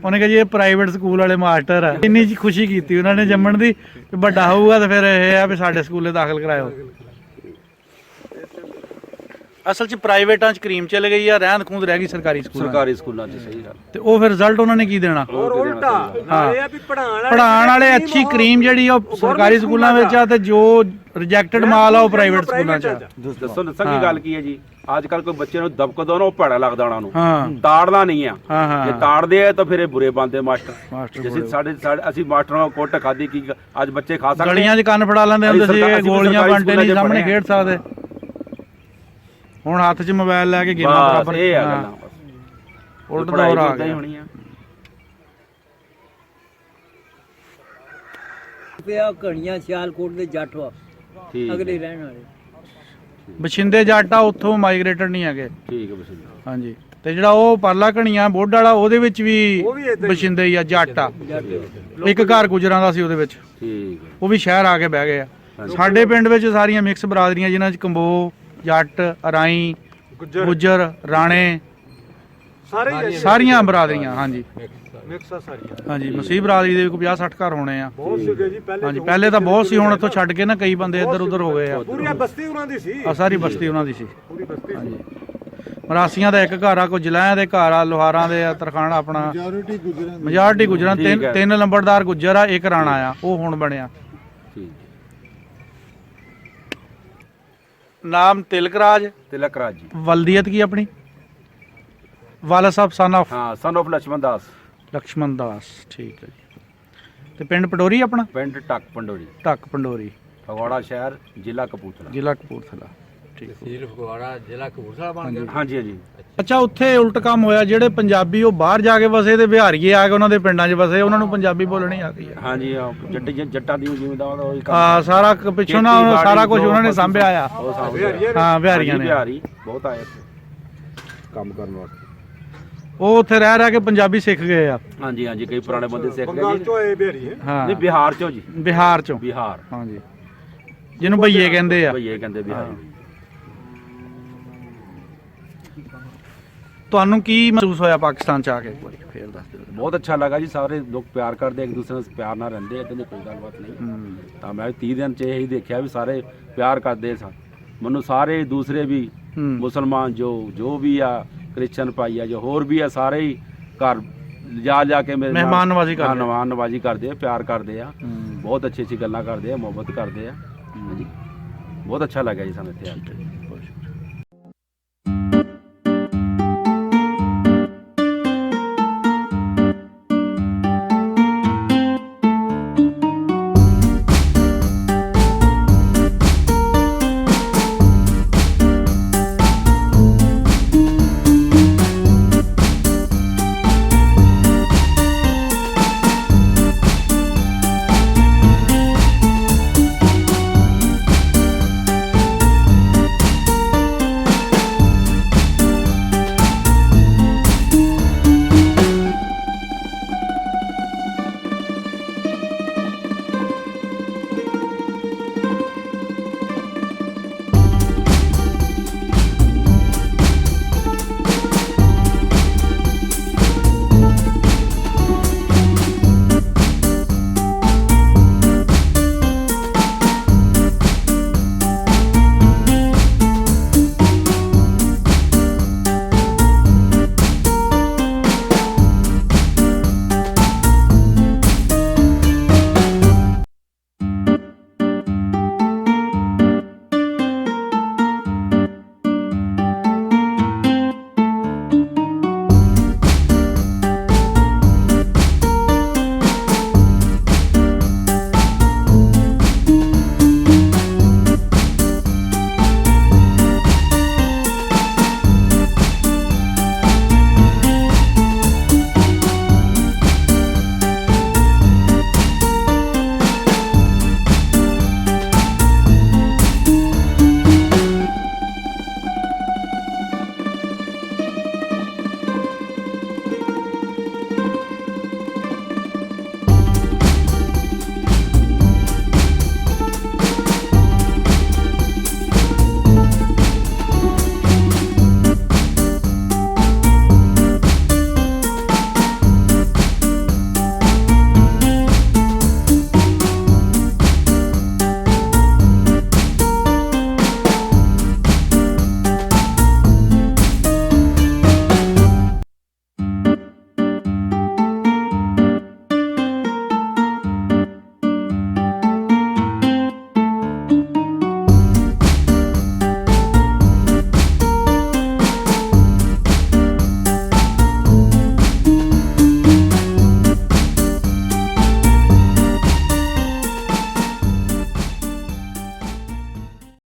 ਉਹਨੇ ਕਿਹਾ ਜੀ ਇਹ ਪ੍ਰਾਈਵੇਟ ਸਕੂਲ ਵਾਲੇ ਮਾਸਟਰ ਆ। ਇੰਨੀ ਜੀ ਖੁਸ਼ੀ ਕੀਤੀ ਉਹਨਾਂ ਨੇ ਜੰਮਣ ਦੀ, ਕਿ ਵੱਡਾ ਹੋਊਗਾ ਤਾਂ ਫਿਰ ਇਹ ਆ ਵੀ ਸਾਡੇ ਸਕੂਲੇ ਦਾਖਲ ਕਰਾਇਓ। ਅਸਲ 'ਚ ਪ੍ਰਾਈਵੇਟਾਂ 'ਚ ਕਰੀਮ ਚਲੇ ਗਈ ਆ, ਰਹਿੰਦ ਖੂੰਦ ਰਹਿ ਗਈ ਸਰਕਾਰੀ ਸਕੂਲਾਂ 'ਚ। ਸਰਕਾਰੀ ਸਕੂਲਾਂ 'ਚ ਸਹੀ ਗੱਲ। ਤੇ ਉਹ ਫਿਰ ਰਿਜ਼ਲਟ ਉਹਨਾਂ ਨੇ ਕੀ ਦੇਣਾ? ਔਰ ਉਲਟਾ ਨਾਲ ਇਹ ਆ ਵੀ ਪੜਾਉਣ ਵਾਲੇ ਅੱਛੀ ਕਰੀਮ ਜਿਹੜੀ ਉਹ ਸਰਕਾਰੀ ਸਕੂਲਾਂ ਵਿੱਚ ਆ, ਤੇ ਜੋ ਰਿਜੈਕਟਡ ਮਾਲ ਆ ਉਹ ਪ੍ਰਾਈਵੇਟ ਸਕੂਲਾਂ 'ਚ ਆ। ਦੱਸੋ ਕੀ ਗੱਲ ਕੀ ਹੈ ਜੀ। ਅੱਜ ਕੱਲ ਕੋਈ ਬੱਚੇ ਨੂੰ ਦਬਕ ਦੋ ਨਾ, ਉਹ ਭੜਾ ਲੱਗਦਾ ਉਹਨਾਂ ਨੂੰ, ਹਾਂ ਤਾੜਨਾ ਨਹੀਂ ਆ। ਹਾਂ ਹਾਂ ਜੇ ਤਾੜਦੇ ਆ ਤਾਂ ਫਿਰ ਇਹ ਬੁਰੇ ਬਣਦੇ ਮਾਸਟਰ। ਮਾਸਟਰ ਜਿਵੇਂ ਸਾਡੇ ਅਸੀਂ ਮਾਸਟਰਾਂ ਕੋਲ ਕੁੱਟ ਖਾਦੀ, ਕੀ ਅੱਜ ਬੱਚੇ ਖਾ ਸਕਦੇ? ਗਲੀਆਂ 'ਚ ਕੰਨ ਫੜਾ ਲੈਂਦੇ ਹੁੰਦੇ ਸੀ, ਇਹ ਗੋਲੀਆਂ ਬੰਟੇ ਨਹੀਂ ਸਾਹਮਣੇ ਖੇਡ ਸਕਦੇ। ਹੁਣ ਹੱਥ 'ਚ ਮੋਬਾਈਲ ਲੈ ਕੇ ਗੇਮਾਂ ਬਰਾਬਰ। ਇਹ ਆ ਗੱਲਾਂ ਬਸ। ਉਲਟ ਦੌਰ ਆ ਹੀ ਗਿਆ। ਹੋਣੀ ਆ। ਪਿਆ ਘਣੀਆਂ ਸਿਆਲਕੋਟ ਦੇ ਜੱਟ ਵਾ, ਠੀਕ ਅਗਲੇ ਰਹਿਣ ਵਾਲੇ। ਬਛਿੰਦੇ ਜੱਟ ਆ, ਉੱਥੋਂ ਮਾਈਗ੍ਰੇਟਡ ਨਹੀਂ ਹੈਗੇ। ਠੀਕ ਹੈ ਬਸ। ਹਾਂਜੀ। ਤੇ ਜਿਹੜਾ ਉਹ ਪਰਲਾ ਘਣੀਆਂ ਬੋਡ ਵਾਲਾ, ਉਹਦੇ ਵਿੱਚ ਵੀ ਬਛਿੰਦੇ ਹੀ ਆ, ਜੱਟ ਆ। ਇੱਕ ਘਰ ਗੁਜਰਾਂ ਦਾ ਸੀ ਉਹਦੇ ਵਿੱਚ, ਠੀਕ ਹੈ। ਉਹ ਵੀ ਸ਼ਹਿਰ ਆ ਕੇ ਬਹਿ ਗਏ ਆ। ਸਾਡੇ ਪਿੰਡ ਵਿੱਚ ਸਾਰੀਆਂ ਮਿਕਸ ਬਰਾਦਰੀਆਂ, ਜਿਨ੍ਹਾਂ 'ਚ ਕੰਬੋ, ਜੱਟ, ਅਰਾਈ, ਗੁੱਜਰ, ਰਾਣੇ, ਸਾਰੀਆਂ ਬਰਾਦਰੀਆਂ। ਹਾਂਜੀ ਮਿਕਸ ਆ ਸਾਰੀਆਂ। ਹਾਂਜੀ। ਮਸੀਹ ਬਰਾਦਰੀ ਦੇ ਵੀ ਕੋਈ 50-60 ਘਰ ਹੋਣੇ ਆ। ਬਹੁਤ ਸੀਗੇ ਜੀ ਪਹਿਲੇ। ਹਾਂਜੀ ਪਹਿਲੇ ਤਾਂ ਬਹੁਤ ਸੀ, ਹੁਣ ਇੱਥੋਂ ਛੱਡ ਕੇ ਨਾ ਕਈ ਬੰਦੇ ਇੱਧਰ ਉੱਧਰ ਹੋ ਗਏ ਆ। ਪੂਰੀ ਬਸਤੀ ਉਹਨਾਂ ਦੀ ਸੀ, ਆ ਸਾਰੀ ਬਸਤੀ ਉਹਨਾਂ ਦੀ ਸੀ। ਪੂਰੀ ਬਸਤੀ ਸੀ। ਮਰਾਸੀਆਂ ਦਾ ਇੱਕ ਘਰ ਆ, ਕੋਈ ਜਲੈਆਂ ਦੇ ਘਰ ਆ, ਲੋਹਾਰਾਂ ਦੇ ਆ, ਤਰਖਾਣਾ ਆਪਣਾ ਮੈਜੋਰਟੀ ਗੁਜਰਾਂ। ਤਿੰਨ ਲੰਬੜਦਾਰ ਗੁੱਜਰ ਆ, ਇੱਕ ਰਾਣਾ ਆ, ਉਹ ਹੁਣ ਬਣਿਆ। ਨਾਮ ਤਿਲਕਰਾਜ। ਤਿਲਕਰਾਜ ਜੀ। ਵਲਦੀਅਤ ਕੀ ਆਪਣੀ? ਵਾਲਾ ਸਾਹਿਬ ਸਨ ਆਫ, ਹਾਂ, ਸਨ ਆਫ ਲక్ష్మణ ਦਾਸ। ਲక్ష్మణ ਦਾਸ, ਠੀਕ ਹੈ ਜੀ। ਤੇ ਪਿੰਡ ਪਟੋਰੀ ਆਪਣਾ? ਪਿੰਡ ਟੱਕ ਪੰਡੋਰੀ, ਢੱਕ ਪੰਡੋਰੀ, ਫਗਵਾੜਾ ਸ਼ਹਿਰ, ਜ਼ਿਲ੍ਹਾ ਕਪੂਰਥਲਾ। ਜ਼ਿਲ੍ਹਾ ਕਪੂਰਥਲਾ। ਠੀਕ ਹੈ। ਤਹਿਸੀਲ ਫਗਵਾੜਾ, ਜ਼ਿਲ੍ਹਾ ਕਪੂਰਥਲਾ ਬਣ ਗਿਆ। ਹਾਂਜੀ ਹਾਂਜੀ। ਅੱਛਾ, ਉੱਥੇ ਉਲਟ ਕੰਮ ਹੋਇਆ, ਜਿਹੜੇ ਪੰਜਾਬੀ ਉਹ ਬਾਹਰ ਜਾ ਕੇ ਵਸੇ ਤੇ ਬਿਹਾਰੀਏ ਆ ਕੇ ਉਹਨਾਂ ਦੇ ਪਿੰਡਾਂ 'ਚ ਵਸੇ, ਉਹਨਾਂ ਨੂੰ ਪੰਜਾਬੀ ਬੋਲਣੀ ਆ ਗਈ ਆ। ਹਾਂਜੀ, ਜੱਟਾਂ ਦੀ ਜ਼ਿਮੀਂਦਾਰ ਉਹੀ ਕੰਮ। ਹਾਂ, ਸਾਰਾ ਪਿੱਛੋਂ ਨਾ ਸਾਰਾ ਕੁਝ ਉਹਨਾਂ ਨੇ ਸਾਂਭਿਆ ਆ। ਹਾਂ, ਬਿਹਾਰੀਆਂ ਨੇ। ਬਿਹਾਰੀ ਬਹੁਤ ਆਏ ਕੰਮ ਕਰਨ ਵਾਸਤੇ। ਉਹ ਉੱਥੇ ਰਹਿ ਕੇ ਪੰਜਾਬੀ ਸਿੱਖ ਗਏ ਆ। ਹਾਂਜੀ ਹਾਂਜੀ, ਕਈ ਪੁਰਾਣੇ ਬੰਦੇ ਸਿੱਖ ਗਏ ਬੰਗਾਲ ਜੀ। ਚੋਂ ਆਏ ਬਿਹਾਰੀ ਹੈ। ਹਾਂ, ਨਹੀਂ, ਬਿਹਾਰ ਚੋਂ ਜੀ। ਬਿਹਾਰ ਚੋਂ। ਬਿਹਾਰ, ਹਾਂਜੀ, ਜਿਹਨੂੰ ਭਈਏ ਕਹਿੰਦੇ ਆ। ਭਈਏ ਕਹਿੰਦੇ ਬਿਹਾਰੀ। ਤੁਹਾਨੂੰ ਕੀ ਮਹਿਸੂਸ ਹੋਇਆ ਪਾਕਿਸਤਾਨ 'ਚ ਆ ਕੇ? ਇੱਕ ਵਾਰੀ ਫੇਰ ਦੱਸ ਦਿਓ। ਬਹੁਤ ਅੱਛਾ ਲੱਗਾ ਜੀ। ਸਾਰੇ ਲੋਕ ਪਿਆਰ ਕਰਦੇ, ਇੱਕ ਦੂਸਰੇ ਨਾਲ ਪਿਆਰ ਨਾਲ ਰਹਿੰਦੇ, ਇਦਾਂ ਦੀ ਕੋਈ ਗੱਲਬਾਤ ਨਹੀਂ। ਤਾਂ ਮੈਂ 30 ਦਿਨ 'ਚ ਇਹੀ ਦੇਖਿਆ ਵੀ ਸਾਰੇ ਪਿਆਰ ਕਰਦੇ ਸਨ ਮੈਨੂੰ। ਸਾਰੇ ਦੂਸਰੇ ਵੀ ਮੁਸਲਮਾਨ ਜੋ ਵੀ ਆ, ਕ੍ਰਿਸਚਨ ਭਾਈ ਆ, ਜੋ ਹੋਰ ਵੀ ਆ, ਸਾਰੇ ਹੀ ਘਰ ਜਾ ਕੇ ਮੇਰੇ ਮਹਿਮਾਨ ਨਵਾਜ਼ੀ ਕਰਦੇ। ਮਹਿਮਾਨ ਨਵਾਜ਼ੀ ਕਰਦੇ ਆ, ਪਿਆਰ ਕਰਦੇ ਆ, ਬਹੁਤ ਅੱਛੀ ਗੱਲਾਂ ਕਰਦੇ ਆ, ਮੁਹੱਬਤ ਕਰਦੇ ਆ। ਹਾਂਜੀ, ਬਹੁਤ ਅੱਛਾ ਲੱਗਾ ਜੀ ਸਾਨੂੰ ਇੱਥੇ ਆ ਕੇ।